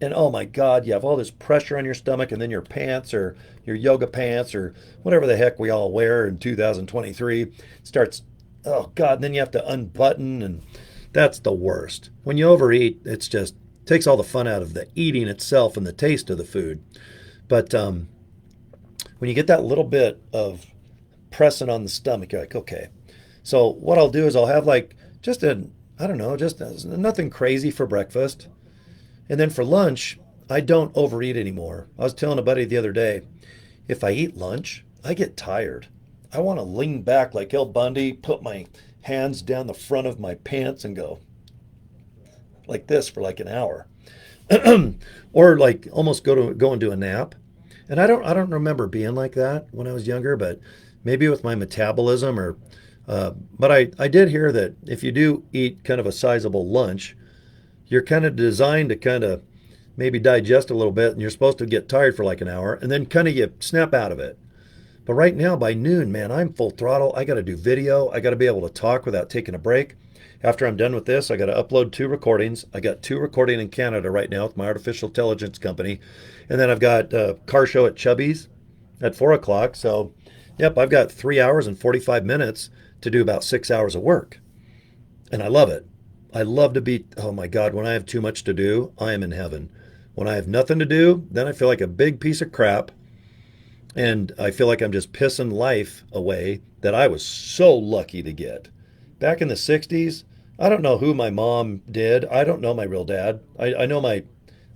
Speaker 1: and oh my God, you have all this pressure on your stomach, and then your pants or your yoga pants or whatever the heck we all wear in 2023 starts, oh God, and then you have to unbutton, and that's the worst. When you overeat, it's just takes all the fun out of the eating itself and the taste of the food. But when you get that little bit of pressing on the stomach, you're like, okay. So what I'll do is I'll have like just a, I don't know, just nothing crazy for breakfast. And then for lunch, I don't overeat anymore. I was telling a buddy the other day, if I eat lunch, I get tired. I want to lean back like El Bundy, put my hands down the front of my pants and go like this for like an hour. Or like almost go and do a nap. And I don't remember being like that when I was younger, but maybe with my metabolism or but I did hear that if you do eat kind of a sizable lunch, you're kind of designed to kind of maybe digest a little bit and you're supposed to get tired for like an hour and then kind of you snap out of it. But right now by noon, man, I'm full throttle. I got to do video. I got to be able to talk without taking a break. After I'm done with this, I got to upload 2 recordings. I got 2 recording in Canada right now with my artificial intelligence company. And then I've got a car show at Chubby's at 4 o'clock. So, yep, I've got 3 hours and 45 minutes to do about 6 hours of work. And I love it. I love to be, oh my God, when I have too much to do, I am in heaven. When I have nothing to do, then I feel like a big piece of crap. And I feel like I'm just pissing life away that I was so lucky to get. Back in the 60s, I don't know who my mom did. I don't know my real dad. I know my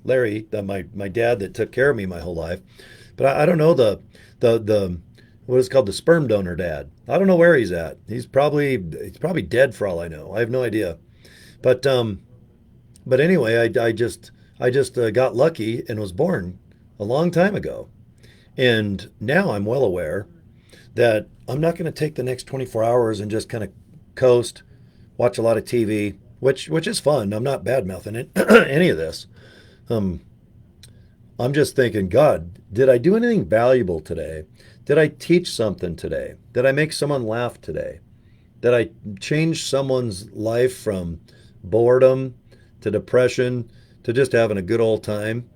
Speaker 1: Larry, my dad that took care of me my whole life. But I don't know the what is called the sperm donor dad. I don't know where he's at. He's probably dead for all I know. I have no idea. But anyway, I just got lucky and was born a long time ago. And now I'm well aware that I'm not going to take the next 24 hours and just kind of coast, watch a lot of TV, which is fun. I'm not bad mouthing it, any of this. Um, I'm just thinking, God, did I do anything valuable today? Did I teach something today? Did I make someone laugh today? Did I change someone's life from boredom to depression to just having a good old time?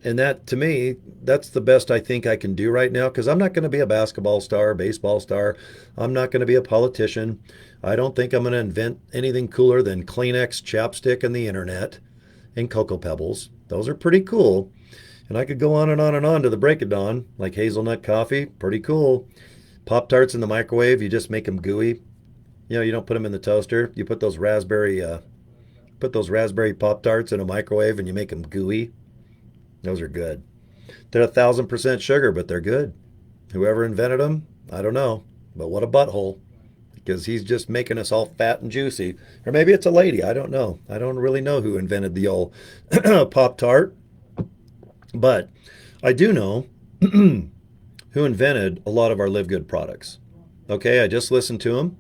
Speaker 1: And that, to me, that's the best I think I can do right now because I'm not going to be a basketball star, baseball star. I'm not going to be a politician. I don't think I'm going to invent anything cooler than Kleenex, chapstick, and the internet and Cocoa Pebbles. Those are pretty cool. And I could go on and on and on to the break of dawn, like hazelnut coffee, pretty cool. Pop Tarts in the microwave, you just make them gooey. You don't put them in the toaster. You put those raspberry Pop Tarts in a microwave and you make them gooey. Those are good. They're 1,000% sugar, but they're good. Whoever invented them, I don't know. But what a butthole. Because he's just making us all fat and juicy. Or maybe it's a lady. I don't know. I don't really know who invented the old Pop Tart. But I do know who invented a lot of our LiveGood products. Okay, I just listened to them.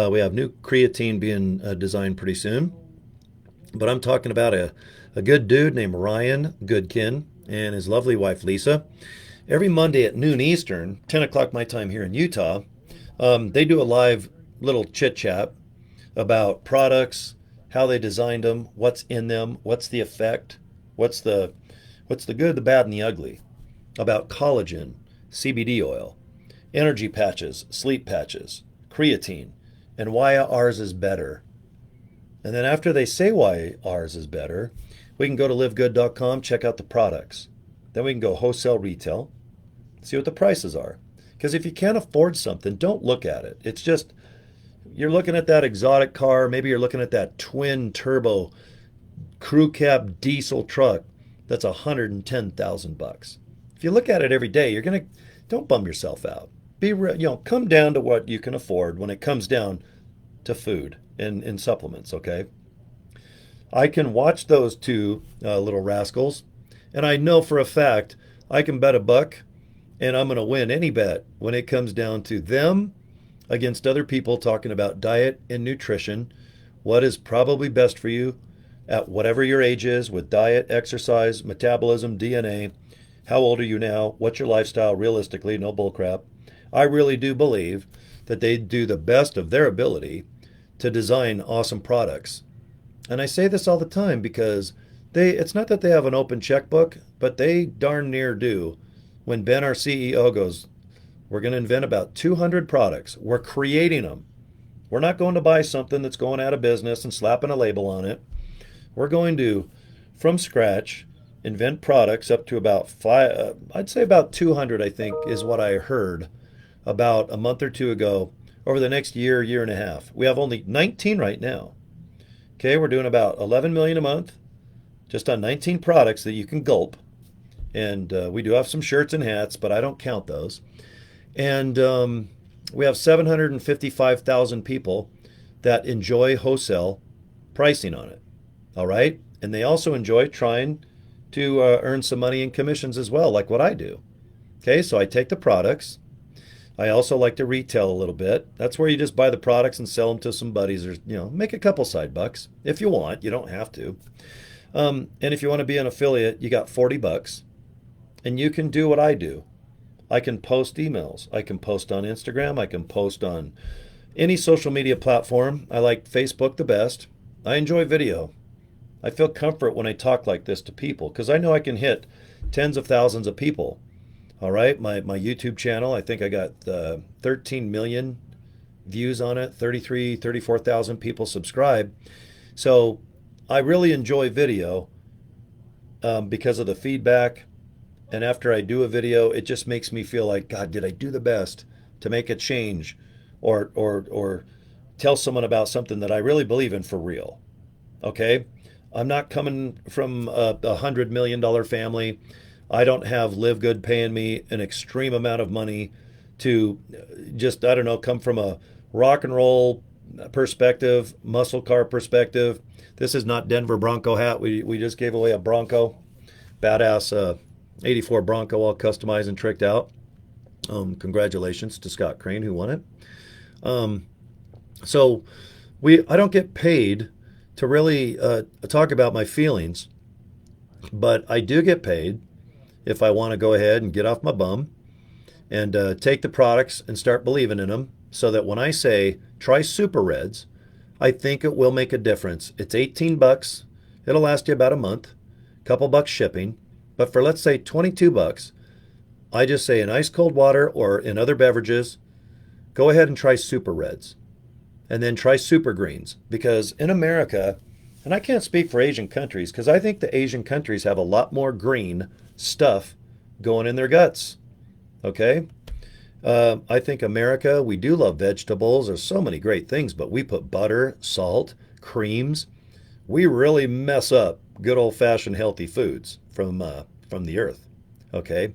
Speaker 1: We have new creatine being designed pretty soon. But I'm talking about a good dude named Ryan Goodkin and his lovely wife Lisa. Every Monday at noon Eastern, 10 o'clock my time here in Utah, they do a live little chit chat about products, how they designed them, what's in them, what's the effect, what's the good, the bad, and the ugly, about collagen, CBD oil, energy patches, sleep patches, creatine, and why ours is better. And then after they say why ours is better, we can go to livegood.com, check out the products. Then we can go wholesale retail, see what the prices are. Because if you can't afford something, don't look at it. It's just, you're looking at that exotic car, maybe you're looking at that twin turbo crew cab diesel truck that's $110,000. If you look at it every day, don't bum yourself out. Come down to what you can afford when it comes down to food and supplements, okay? I can watch those two little rascals, and I know for a fact I can bet a buck, and I'm going to win any bet when it comes down to them against other people talking about diet and nutrition, what is probably best for you at whatever your age is with diet, exercise, metabolism, DNA. How old are you now? What's your lifestyle realistically? No bullcrap. I really do believe that they do the best of their ability to design awesome products. And I say this all the time because it's not that they have an open checkbook, but they darn near do. When Ben, our CEO, goes, we're going to invent about 200 products. We're creating them. We're not going to buy something that's going out of business and slapping a label on it. We're going to, from scratch, invent products up to about I'd say about 200, I think, is what I heard about a month or two ago over the next year, year and a half. We have only 19 right now. Okay, we're doing about 11 million a month just on 19 products that you can gulp. And we do have some shirts and hats, but I don't count those. And we have 755,000 people that enjoy wholesale pricing on it. All right. And they also enjoy trying to earn some money in commissions as well, like what I do. Okay, so I take the products. I also like to retail a little bit. That's where you just buy the products and sell them to some buddies, or make a couple side bucks if you want. You don't have to. And if you want to be an affiliate, you got 40 bucks, and you can do what I do. I can post emails. I can post on Instagram. I can post on any social media platform. I like Facebook the best. I enjoy video. I feel comfort when I talk like this to people because I know I can hit tens of thousands of people. All right, my YouTube channel, I think I got 13 million views on it, 34,000 people subscribe. So I really enjoy video because of the feedback. And after I do a video, it just makes me feel like, God, did I do the best to make a change or tell someone about something that I really believe in for real? Okay, I'm not coming from a $100 million family. I don't have LiveGood paying me an extreme amount of money to just, I don't know, come from a rock and roll perspective, muscle car perspective. This is not Denver Bronco hat. We just gave away a Bronco, badass 84 Bronco, all customized and tricked out. Congratulations to Scott Crane who won it. So I don't get paid to really talk about my feelings, but I do get paid if I want to go ahead and get off my bum and take the products and start believing in them so that when I say try Super Reds, I think it will make a difference. It's 18 bucks. It'll last you about a month, couple bucks shipping. But for let's say 22 bucks, I just say in ice cold water or in other beverages, go ahead and try Super Reds and then try Super Greens because in America, and I can't speak for Asian countries because I think the Asian countries have a lot more green stuff going in their guts. Okay? I think America, we do love vegetables. There's so many great things, but we put butter, salt, creams. We really mess up good old-fashioned healthy foods from the earth. Okay?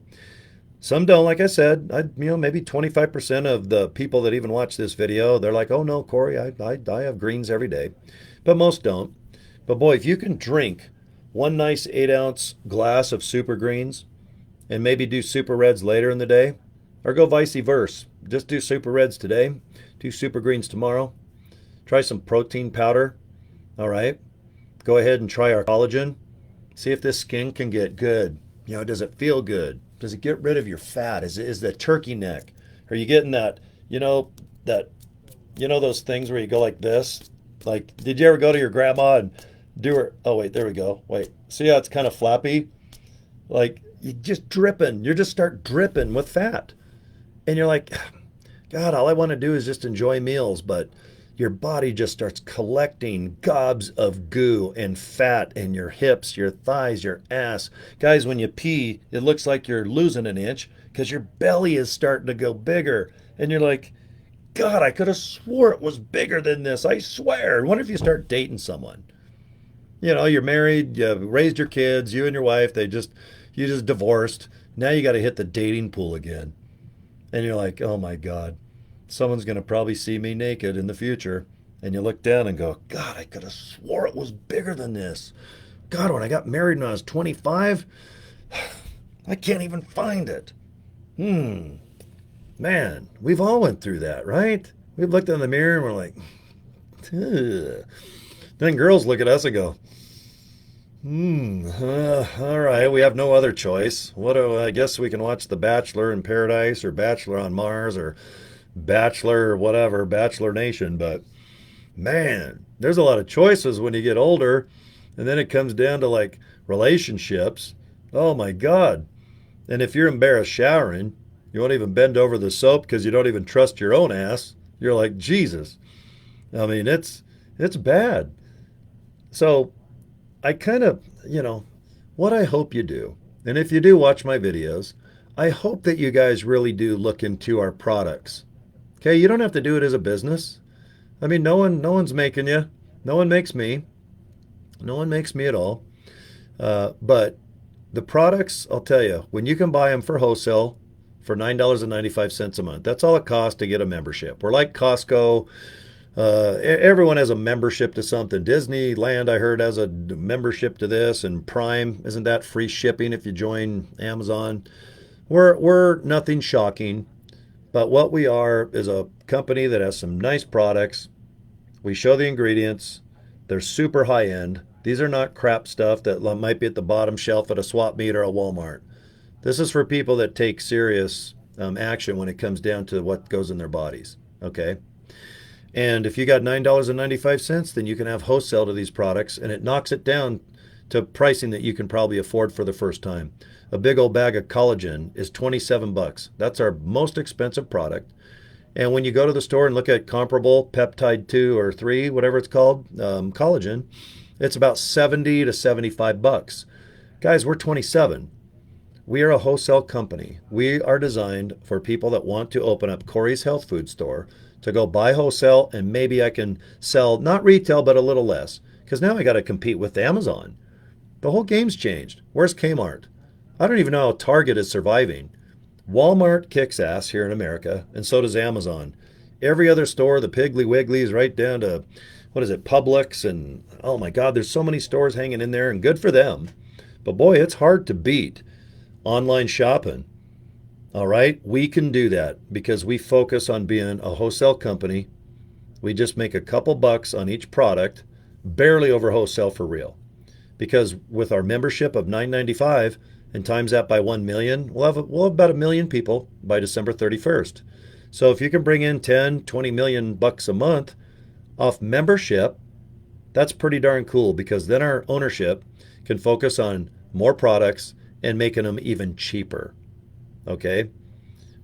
Speaker 1: Some don't, like I said. Maybe 25% of the people that even watch this video, they're like, oh no, Cory, I have greens every day. But most don't. But boy, if you can drink one nice 8-ounce glass of Super Greens and maybe do Super Reds later in the day, or go vice versa. Just do Super Reds today, do Super Greens tomorrow. Try some protein powder. All right. Go ahead and try our collagen. See if this skin can get good. Does it feel good? Does it get rid of your fat? Is the turkey neck? Are you getting that, those things where you go like this? Like, did you ever go to your grandma and do her? Oh, wait, there we go. Wait, see how it's kind of flappy? Like, you just dripping. You just start dripping with fat. And you're like, God, all I want to do is just enjoy meals. But your body just starts collecting gobs of goo and fat in your hips, your thighs, your ass. Guys, when you pee, it looks like you're losing an inch because your belly is starting to go bigger. And you're like, God, I could have swore it was bigger than this. I swear. What if you start dating someone? You're married, you raised your kids, you and your wife, you just divorced. Now you got to hit the dating pool again. And you're like, oh my God, someone's going to probably see me naked in the future. And you look down and go, God, I could have swore it was bigger than this. God, when I got married when I was 25, I can't even find it. Man, we've all went through that, right? We've looked in the mirror and we're like, ugh. Then girls look at us and go, all right, we have no other choice. What do I guess we can watch The Bachelor in Paradise or Bachelor on Mars or Bachelor whatever, Bachelor Nation, but man, there's a lot of choices when you get older, and then it comes down to like relationships. Oh my God. And if you're embarrassed showering, you won't even bend over the soap because you don't even trust your own ass. You're like, Jesus. I mean, it's bad. So I kind of, what I hope you do, and if you do watch my videos, I hope that you guys really do look into our products. Okay, you don't have to do it as a business. I mean, no one's making you. No one makes me. No one makes me at all. But the products, I'll tell you, when you can buy them for wholesale for $9.95 a month, that's all it costs to get a membership. We're like Costco. Everyone has a membership to something. Disneyland, I heard, has a membership to this, and Prime, isn't that free shipping if you join Amazon? We're nothing shocking, but what we are is a company that has some nice products. We show the ingredients. They're super high end. These are not crap stuff that might be at the bottom shelf at a swap meet or a Walmart. This is for people that take serious action when it comes down to what goes in their bodies. Okay. And if you got $9.95, then you can have wholesale to these products, and it knocks it down to pricing that you can probably afford for the first time. A big old bag of collagen is 27 bucks. That's our most expensive product. And when you go to the store and look at comparable peptide 2 or 3, whatever it's called, collagen, it's about 70 to 75 bucks. Guys, we're 27. We are a wholesale company. We are designed for people that want to open up Cory's Health Food Store to go buy wholesale, and maybe I can sell, not retail, but a little less. Because now I got to compete with Amazon. The whole game's changed. Where's Kmart? I don't even know how Target is surviving. Walmart kicks ass here in America, and so does Amazon. Every other store, the Piggly Wigglies, right down to, what is it, Publix, and oh my God, there's so many stores hanging in there, and good for them. But boy, it's hard to beat online shopping. All right, we can do that because we focus on being a wholesale company. We just make a couple bucks on each product, barely over wholesale for real. Because with our membership of $9.95 and times that by 1 million, we'll have about 1 million people by December 31st. So if you can bring in 10, 20 million bucks a month off membership, that's pretty darn cool, because then our ownership can focus on more products and making them even cheaper. Okay?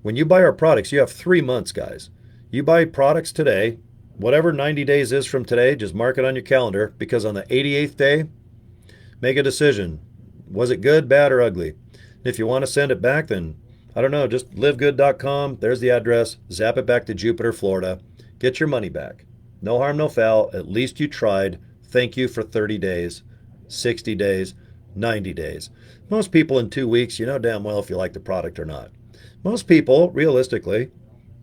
Speaker 1: When you buy our products, you have 3 months, guys. You buy products today, whatever 90 days is from today, just mark it on your calendar, because on the 88th day, make a decision. Was it good, bad, or ugly? If you want to send it back, then I don't know, just livegood.com. There's the address. Zap it back to Jupiter, Florida. Get your money back. No harm, no foul. At least you tried. Thank you for 30 days, 60 days, 90 days. Most people in 2 weeks, you know damn well if you like the product or not. Most people, realistically,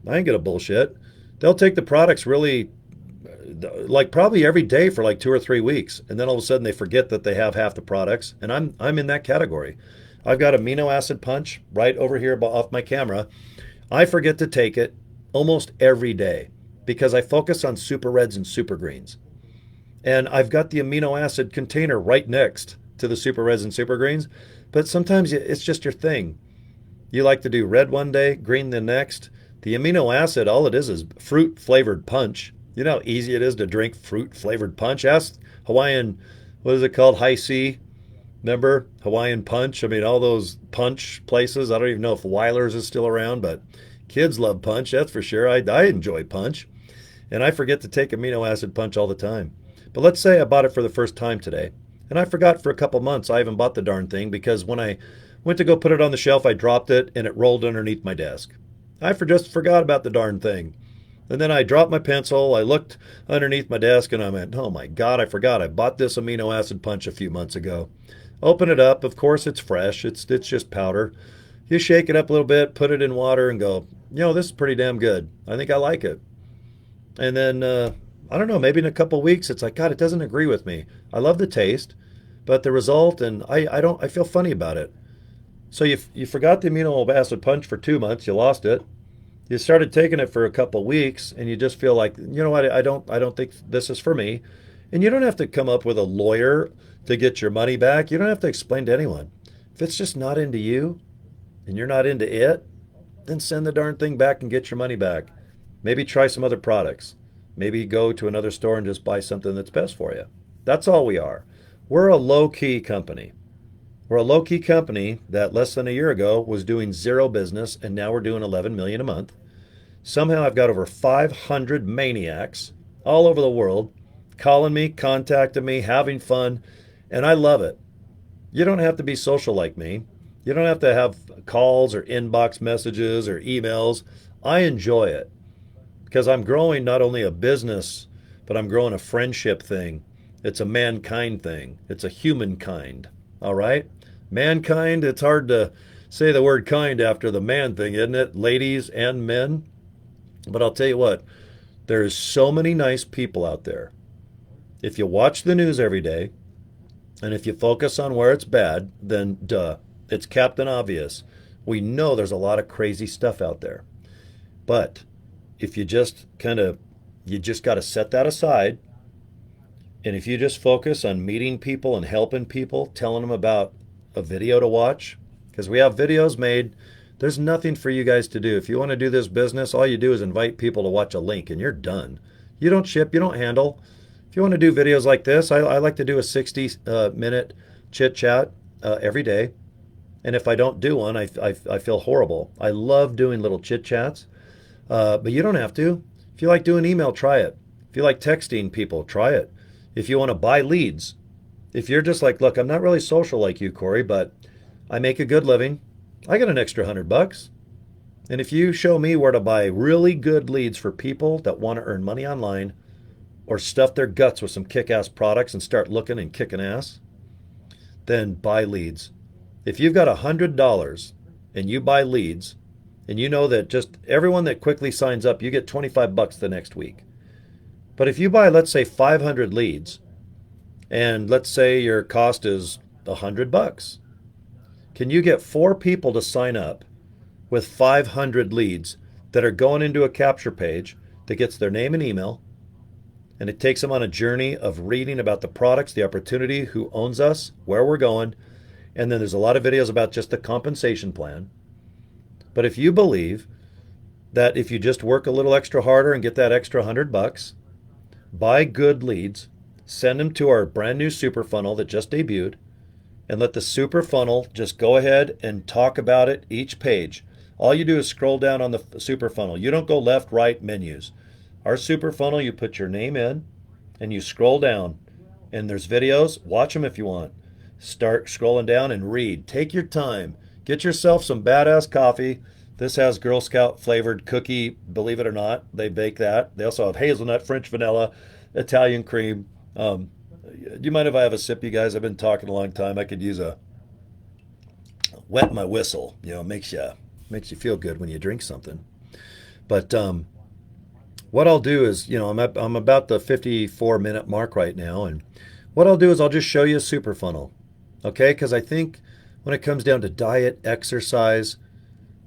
Speaker 1: I ain't gonna bullshit, they'll take the products really, like probably every day for like 2 or 3 weeks, and then all of a sudden they forget that they have half the products, and I'm in that category. I've got amino acid punch right over here off my camera. I forget to take it almost every day because I focus on super reds and super greens. And I've got the amino acid container right next to the super reds and super greens, but sometimes it's just your thing. You like to do red one day, green the next. The amino acid, all it is fruit flavored punch. You know how easy it is to drink fruit flavored punch? Ask Hawaiian, what is it called? High C. Remember Hawaiian Punch? I mean, all those punch places. I don't even know if Weiler's is still around, but kids love punch, that's for sure. I enjoy punch, and I forget to take amino acid punch all the time. But let's say I bought it for the first time today, and I forgot for a couple months. I haven't bought the darn thing because when I went to go put it on the shelf, I dropped it, and it rolled underneath my desk. I just forgot about the darn thing. And then I dropped my pencil. I looked underneath my desk, and I went, oh my God, I forgot. I bought this amino acid punch a few months ago. Open it up. Of course, it's fresh. It's just powder. You shake it up a little bit, put it in water, and go, this is pretty damn good. I think I like it. And then I don't know, maybe in a couple of weeks, it's like, God, it doesn't agree with me. I love the taste, but the result, and I feel funny about it. So you forgot the amino acid punch for 2 months, you lost it. You started taking it for a couple of weeks, and you just feel like, you know what, I don't think this is for me. And you don't have to come up with a lawyer to get your money back. You don't have to explain to anyone. If it's just not into you and you're not into it, then send the darn thing back and get your money back. Maybe try some other products. Maybe go to another store and just buy something that's best for you. That's all we are. We're a low key company. We're a low key company that less than a year ago was doing zero business, and now we're doing 11 million a month. Somehow I've got over 500 maniacs all over the world calling me, contacting me, having fun, and I love it. You don't have to be social like me. You don't have to have calls or inbox messages or emails. I enjoy it because I'm growing not only a business, but I'm growing a friendship thing. It's a mankind thing. It's a humankind. All right? Mankind, it's hard to say the word kind after the man thing, isn't it? Ladies and men. But I'll tell you what, there's so many nice people out there. If you watch the news every day, and if you focus on where it's bad, then duh, it's Captain Obvious. We know there's a lot of crazy stuff out there. But if you just you just got to set that aside. And if you just focus on meeting people and helping people, telling them about a video to watch, because we have videos made, there's nothing for you guys to do. If you want to do this business, all you do is invite people to watch a link and you're done. You don't ship, you don't handle. If you want to do videos like this, I like to do a 60-minute chit chat every day. And if I don't do one, I feel horrible. I love doing little chit chats, but you don't have to. If you like doing email, try it. If you like texting people, try it. If you want to buy leads, if you're just like, look, I'm not really social like you, Cory, but I make a good living. I got an extra $100. And if you show me where to buy really good leads for people that want to earn money online or stuff their guts with some kick-ass products and start looking and kicking ass, then buy leads. If you've got $100 and you buy leads and you know that just everyone that quickly signs up, you get $25 the next week. But if you buy, let's say 500 leads and let's say your cost is $100, can you get 4 people to sign up with 500 leads that are going into a capture page that gets their name and email, and it takes them on a journey of reading about the products, the opportunity, who owns us, where we're going, and then there's a lot of videos about just the compensation plan. But if you believe that if you just work a little extra harder and get that extra $100, buy good leads, send them to our brand new super funnel that just debuted, and let the super funnel just go ahead and talk about it each page. All you do is scroll down on the super funnel. You don't go left, right, menus. Our super funnel, you put your name in and you scroll down, and there's videos. Watch them if you want. Start scrolling down and read. Take your time. Get yourself some badass coffee. This has Girl Scout flavored cookie, believe it or not. They bake that. They also have hazelnut, French vanilla, Italian cream. Do you mind if I have a sip, you guys? I've been talking a long time. I could use a wet my whistle. You know, makes you feel good when you drink something. But what I'll do is, you know, I'm about the 54-minute mark right now, and what I'll do is I'll just show you a super funnel, okay? Because I think when it comes down to diet, exercise,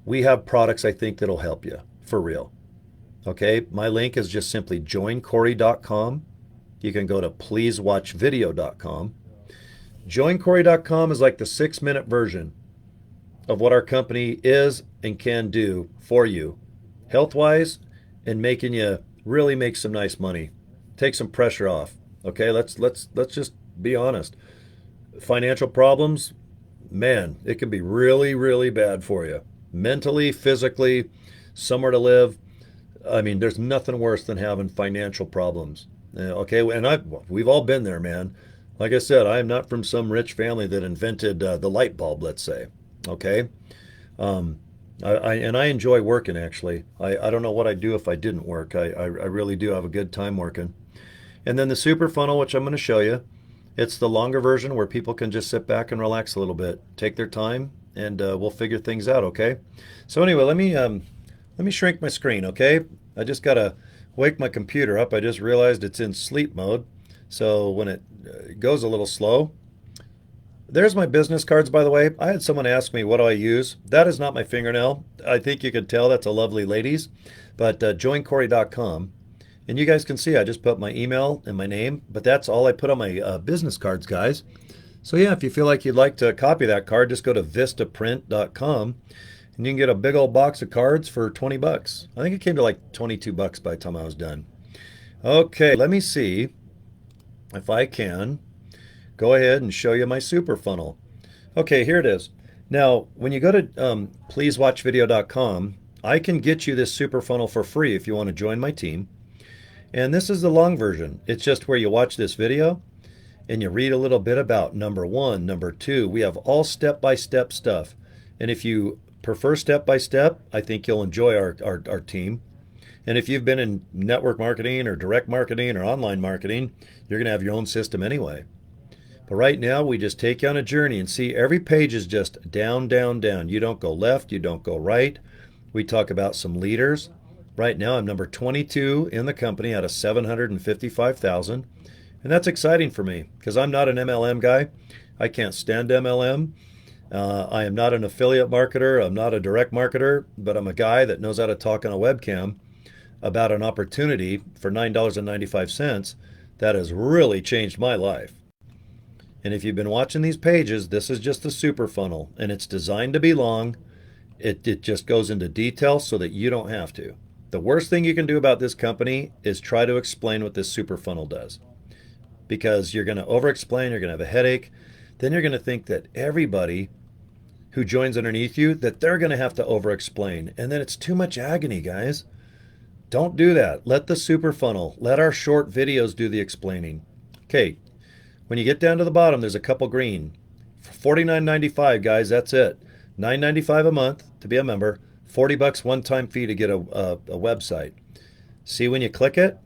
Speaker 1: we have products I think that'll help you for real. Okay, my link is just simply joincory.com. You can go to pleasewatchvideo.com. Joincory.com is like the 6-minute version of what our company is and can do for you, health-wise, and making you really make some nice money. Take some pressure off. Okay, let's just be honest. Financial problems, man, it can be really, really bad for you. Mentally, physically, somewhere to live. I mean, there's nothing worse than having financial problems. Okay, and we've all been there, man. Like I said, I am not from some rich family that invented the light bulb, let's say. Okay, I enjoy working, actually. I don't know what I'd do if I didn't work. I really do have a good time working. And then the super funnel, which I'm going to show you, it's the longer version where people can just sit back and relax a little bit, take their time, and we'll figure things out, okay? So anyway, let me shrink my screen, okay? I just got to wake my computer up. I just realized it's in sleep mode. So when it goes a little slow, there's my business cards, by the way. I had someone ask me, what do I use? That is not my fingernail. I think you could tell that's a lovely lady's. But joincory.com. And you guys can see I just put my email and my name, but that's all I put on my business cards, guys. So yeah, if you feel like you'd like to copy that card, just go to vistaprint.com and you can get a big old box of cards for 20 bucks. I think it came to like 22 bucks by the time I was done. Okay, let me see if I can go ahead and show you my super funnel. Okay, here it is. Now, when you go to pleasewatchvideo.com, I can get you this super funnel for free if you want to join my team. And this is the long version. It's just where you watch this video and you read a little bit about number one, number two. We have all step-by-step stuff. And if you prefer step-by-step, I think you'll enjoy our team. And if you've been in network marketing or direct marketing or online marketing, you're going to have your own system anyway. But right now, we just take you on a journey and see every page is just down, down, down. You don't go left, you don't go right. We talk about some leaders. Right now, I'm number 22 in the company out of 755,000. And that's exciting for me because I'm not an MLM guy. I can't stand MLM. I am not an affiliate marketer. I'm not a direct marketer, but I'm a guy that knows how to talk on a webcam about an opportunity for $9.95 that has really changed my life. And if you've been watching these pages, this is just the super funnel, and it's designed to be long. It just goes into detail so that you don't have to. The worst thing you can do about this company is try to explain what this super funnel does. Because you're going to over-explain, you're going to have a headache. Then you're going to think that everybody who joins underneath you, that they're going to have to over-explain. And then it's too much agony, guys. Don't do that. Let the super funnel, let our short videos do the explaining. Okay, when you get down to the bottom, there's a couple green. For $49.95, guys, that's it. $9.95 a month to be a member. 40 bucks one-time fee to get a website. See when you click it?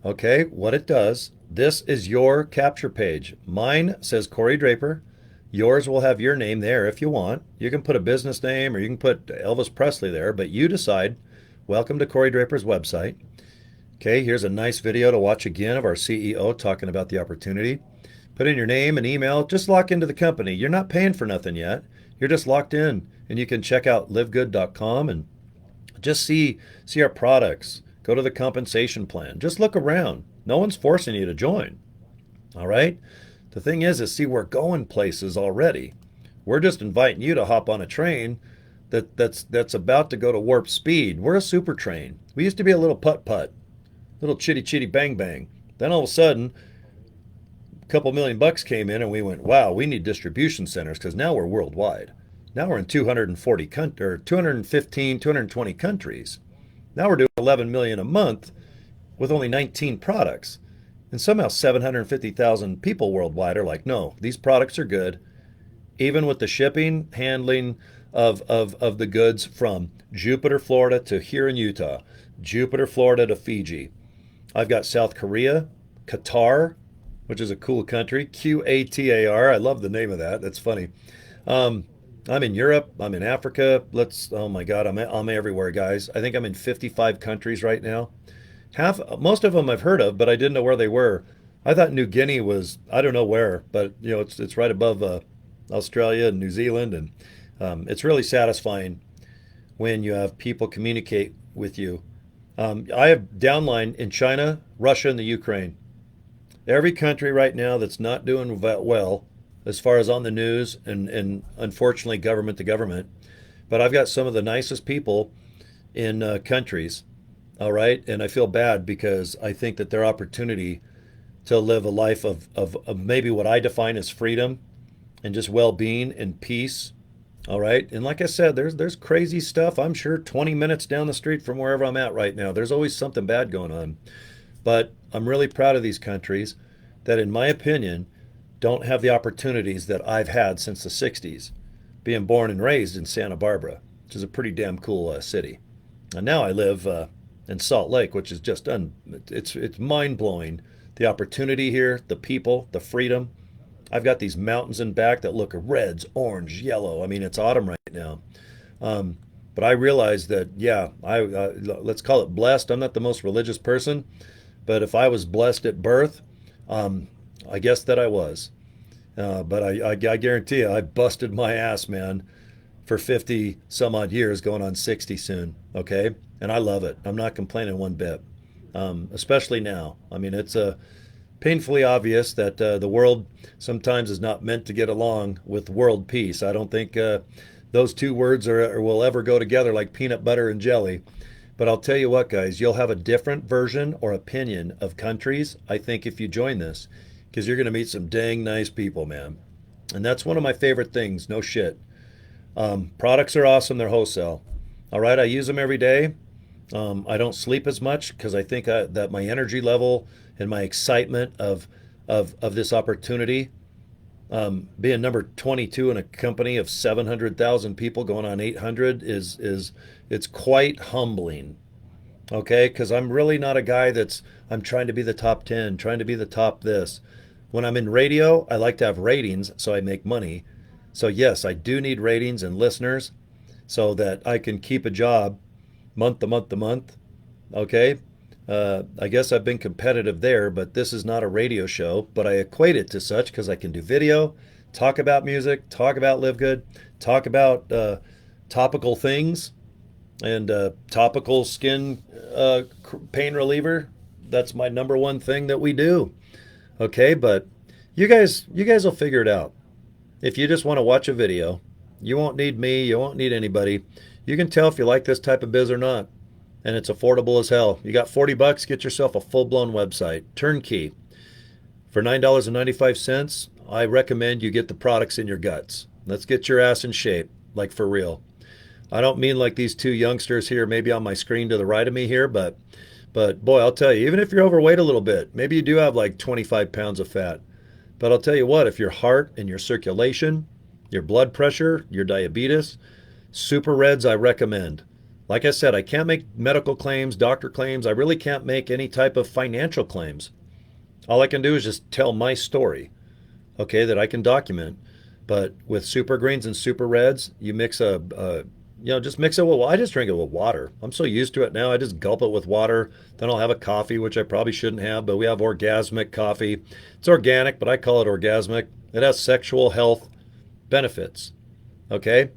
Speaker 1: Okay, what it does, this is your capture page. Mine says Cory Draper. Yours will have your name there if you want. You can put a business name or you can put Elvis Presley there, but you decide. Welcome to Cory Draper's website. Okay, here's a nice video to watch again of our CEO talking about the opportunity. Put in your name and email. Just lock into the company. You're not paying for nothing yet. You're just locked in. And you can check out livegood.com and just see our products. Go to the compensation plan. Just look around. No one's forcing you to join. All right? The thing is see, we're going places already. We're just inviting you to hop on a train that's about to go to warp speed. We're a super train. We used to be a little putt-putt, little chitty-chitty bang-bang. Then all of a sudden, a couple $1 million came in and we went, wow, we need distribution centers because now we're worldwide. Now we're in 215, 220 countries. Now we're doing 11 million a month with only 19 products. And somehow 750,000 people worldwide are like, no, these products are good. Even with the shipping, handling of the goods from Jupiter, Florida to here in Utah, Jupiter, Florida to Fiji. I've got South Korea, Qatar, which is a cool country, Qatar. I love the name of that. That's funny. I'm in Europe. I'm in Africa. Oh my God, I'm everywhere, guys. I think I'm in 55 countries right now. Most of them I've heard of, but I didn't know where they were. I thought New Guinea was, I don't know where, but it's right above Australia and New Zealand, and it's really satisfying when you have people communicate with you. I have downline in China, Russia, and the Ukraine. Every country right now that's not doing well as far as on the news and unfortunately government to government. But I've got some of the nicest people in countries, all right? And I feel bad because I think that their opportunity to live a life of maybe what I define as freedom and just well-being and peace, all right? And like I said, there's crazy stuff. I'm sure 20 minutes down the street from wherever I'm at right now, there's always something bad going on. But I'm really proud of these countries that, in my opinion, don't have the opportunities that I've had since the 60s, being born and raised in Santa Barbara, which is a pretty damn cool city. And now I live in Salt Lake, which is just it's mind-blowing. The opportunity here, the people, the freedom. I've got these mountains in back that look reds, orange, yellow. I mean, it's autumn right now. But I realized that, yeah, let's call it blessed. I'm not the most religious person, but if I was blessed at birth, um, I guess that I was. But I guarantee you, I busted my ass, man, for 50 some odd years, going on 60 soon. Okay. And I love it. I'm not complaining one bit, especially now. I mean, it's painfully obvious that the world sometimes is not meant to get along with world peace. I don't think those two words will ever go together like peanut butter and jelly. But I'll tell you what, guys, you'll have a different version or opinion of countries, I think, if you join this, because you're going to meet some dang nice people, man. And that's one of my favorite things, no shit. Products are awesome, they're wholesale. All right, I use them every day. I don't sleep as much because I think that my energy level and my excitement of this opportunity, being number 22 in a company of 700,000 people going on 800 is it's quite humbling. Okay, because I'm really not a guy I'm trying to be the top 10, trying to be the top this. When I'm in radio, I like to have ratings so I make money. So yes, I do need ratings and listeners so that I can keep a job month to month to month. Okay. I guess I've been competitive there, but this is not a radio show. But I equate it to such because I can do video, talk about music, talk about LiveGood, talk about topical things, and topical skin pain reliever. That's my number one thing that we do. Okay, but you guys will figure it out. If you just want to watch a video, you won't need me, you won't need anybody. You can tell if you like this type of biz or not. And it's affordable as hell. You got 40 bucks, get yourself a full-blown website, turnkey. For $9.95, I recommend you get the products in your guts. Let's get your ass in shape, like for real. I don't mean like these two youngsters here, maybe on my screen to the right of me here, but boy, I'll tell you, even if you're overweight a little bit, maybe you do have like 25 pounds of fat. But I'll tell you what, if your heart and your circulation, your blood pressure, your diabetes, Super Reds I recommend. Like I said, I can't make medical claims, doctor claims. I really can't make any type of financial claims. All I can do is just tell my story, okay, that I can document. But with Super Greens and Super Reds, you mix just mix it with, I just drink it with water. I'm so used to it now. I just gulp it with water. Then I'll have a coffee, which I probably shouldn't have, but we have orgasmic coffee. It's organic, but I call it orgasmic. It has sexual health benefits, okay?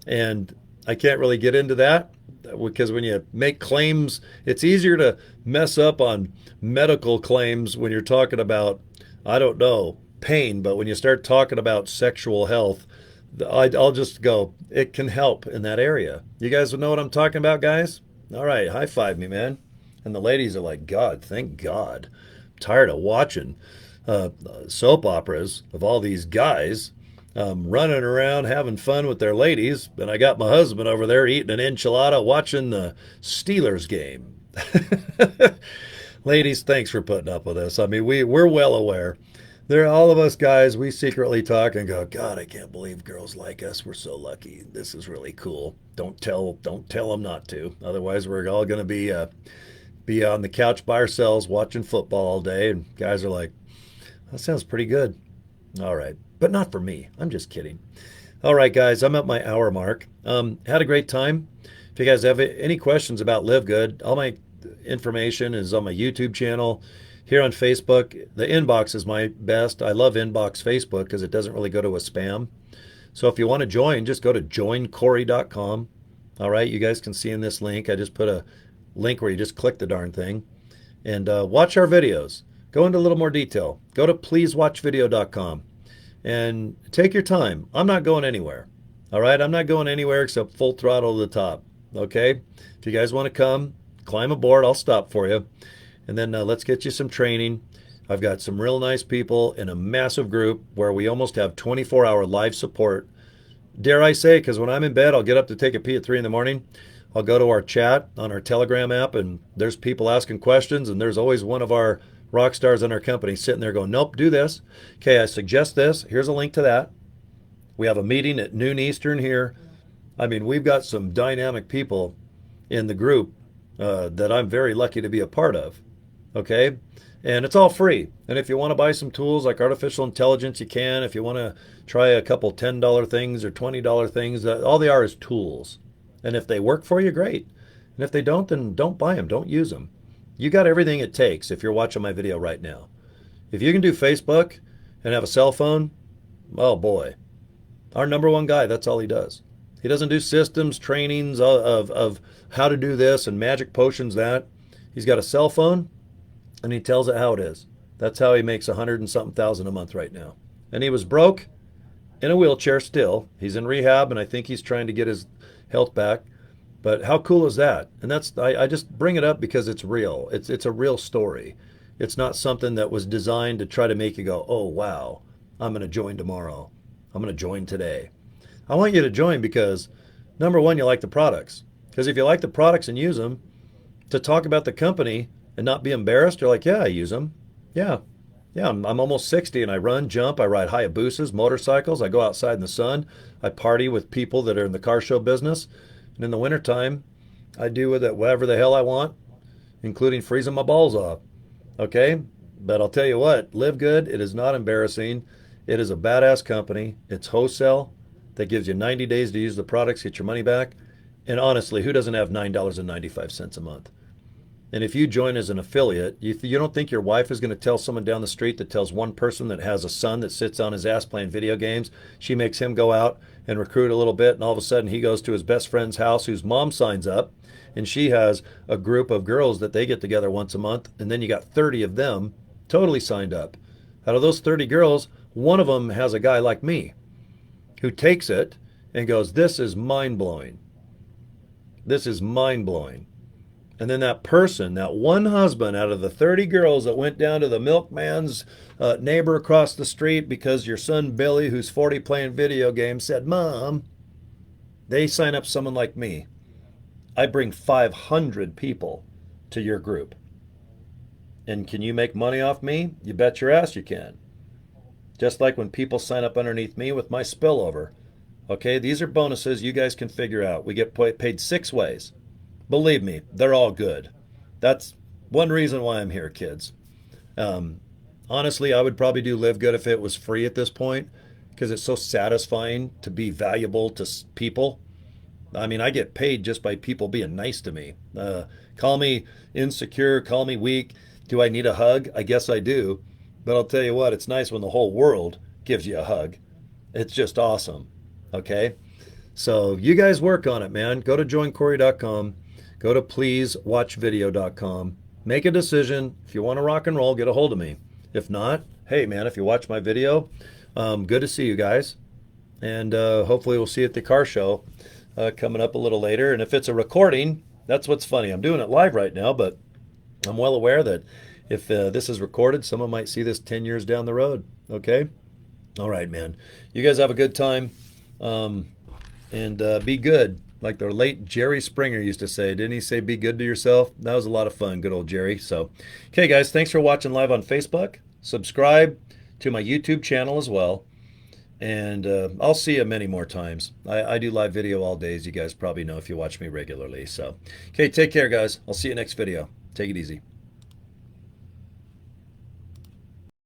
Speaker 1: And I can't really get into that because when you make claims, it's easier to mess up on medical claims when you're talking about, I don't know, pain. But when you start talking about sexual health, I'll just go, it can help in that area. You guys know what I'm talking about, guys? All right, high five me, man. And the ladies are like, God, thank God. I'm tired of watching soap operas of all these guys running around having fun with their ladies, and I got my husband over there eating an enchilada watching the Steelers game. Ladies, thanks for putting up with us. I mean, we're well aware. There, all of us guys, we secretly talk and go, God, I can't believe girls like us. We're so lucky. This is really cool. Don't tell them not to. Otherwise, we're all going to be on the couch by ourselves watching football all day. And guys are like, that sounds pretty good. All right. But not for me. I'm just kidding. All right, guys, I'm at my hour mark. Had a great time. If you guys have any questions about LiveGood, all my information is on my YouTube channel. Here on Facebook, the inbox is my best. I love inbox Facebook because it doesn't really go to a spam. So if you want to join, just go to joincory.com. All right, you guys can see in this link, I just put a link where you just click the darn thing. And watch our videos. Go into a little more detail. Go to pleasewatchvideo.com. And take your time. I'm not going anywhere. All right? I'm not going anywhere except full throttle to the top. Okay? If you guys want to come, climb aboard. I'll stop for you. And then let's get you some training. I've got some real nice people in a massive group where we almost have 24-hour live support. Dare I say, because when I'm in bed, I'll get up to take a pee at 3 in the morning. I'll go to our chat on our Telegram app, and there's people asking questions, and there's always one of our rock stars in our company sitting there going, nope, do this. Okay, I suggest this. Here's a link to that. We have a meeting at noon Eastern here. I mean, we've got some dynamic people in the group that I'm very lucky to be a part of. Okay? And it's all free. And if you want to buy some tools like artificial intelligence, you can. If you want to try a couple $10 things or $20 things, all they are is tools. And if they work for you, great. And if they don't, then don't buy them. Don't use them. You got everything it takes if you're watching my video right now. If you can do Facebook and have a cell phone, oh boy. Our number one guy, that's all he does. He doesn't do systems, trainings of how to do this and magic potions that. He's got a cell phone and he tells it how it is. That's how he makes 100 and something thousand a month right now. And he was broke in a wheelchair still. He's in rehab and I think he's trying to get his health back. But how cool is that? And I just bring it up because it's real. It's a real story. It's not something that was designed to try to make you go, oh wow, I'm going to join tomorrow. I'm going to join today. I want you to join because number one, you like the products. Because if you like the products and use them, to talk about the company and not be embarrassed, you're like, yeah, I use them. Yeah. Yeah, I'm almost 60 and I run, jump, I ride Hayabusas, motorcycles, I go outside in the sun, I party with people that are in the car show business. And in the wintertime, I do with it whatever the hell I want, including freezing my balls off. Okay? But I'll tell you what, LiveGood, it is not embarrassing. It is a badass company. It's wholesale that gives you 90 days to use the products, get your money back. And honestly, who doesn't have $9.95 a month? And if you join as an affiliate, you don't think your wife is going to tell someone down the street that tells one person that has a son that sits on his ass playing video games, she makes him go out and recruit a little bit, and all of a sudden he goes to his best friend's house whose mom signs up, and she has a group of girls that they get together once a month, and then you got 30 of them totally signed up. Out of those 30 girls, one of them has a guy like me who takes it and goes, this is mind-blowing. This is mind-blowing. And then that person, that one husband out of the 30 girls that went down to the milkman's neighbor across the street because your son Billy, who's 40 playing video games, said, Mom, they sign up someone like me. I bring 500 people to your group. And can you make money off me? You bet your ass you can. Just like when people sign up underneath me with my spillover. Okay, these are bonuses you guys can figure out. We get paid 6 ways. Believe me, they're all good. That's one reason why I'm here, kids. Honestly, I would probably do LiveGood if it was free at this point because it's so satisfying to be valuable to people. I mean, I get paid just by people being nice to me. Call me insecure, call me weak. Do I need a hug? I guess I do. But I'll tell you what, it's nice when the whole world gives you a hug. It's just awesome. Okay? So you guys work on it, man. Go to joincory.com. Go to pleasewatchvideo.com. Make a decision. If you want to rock and roll, get a hold of me. If not, hey, man, if you watch my video, good to see you guys. And hopefully we'll see you at the car show coming up a little later. And if it's a recording, that's what's funny. I'm doing it live right now, but I'm well aware that if this is recorded, someone might see this 10 years down the road. Okay? All right, man. You guys have a good time. And be good. Like the late Jerry Springer used to say. Didn't he say be good to yourself? That was a lot of fun. Good old Jerry. So, okay, guys, thanks for watching live on Facebook. Subscribe to my YouTube channel as well. And I'll see you many more times. I do live video all day, as you guys probably know if you watch me regularly. So, okay, take care, guys. I'll see you next video. Take it easy.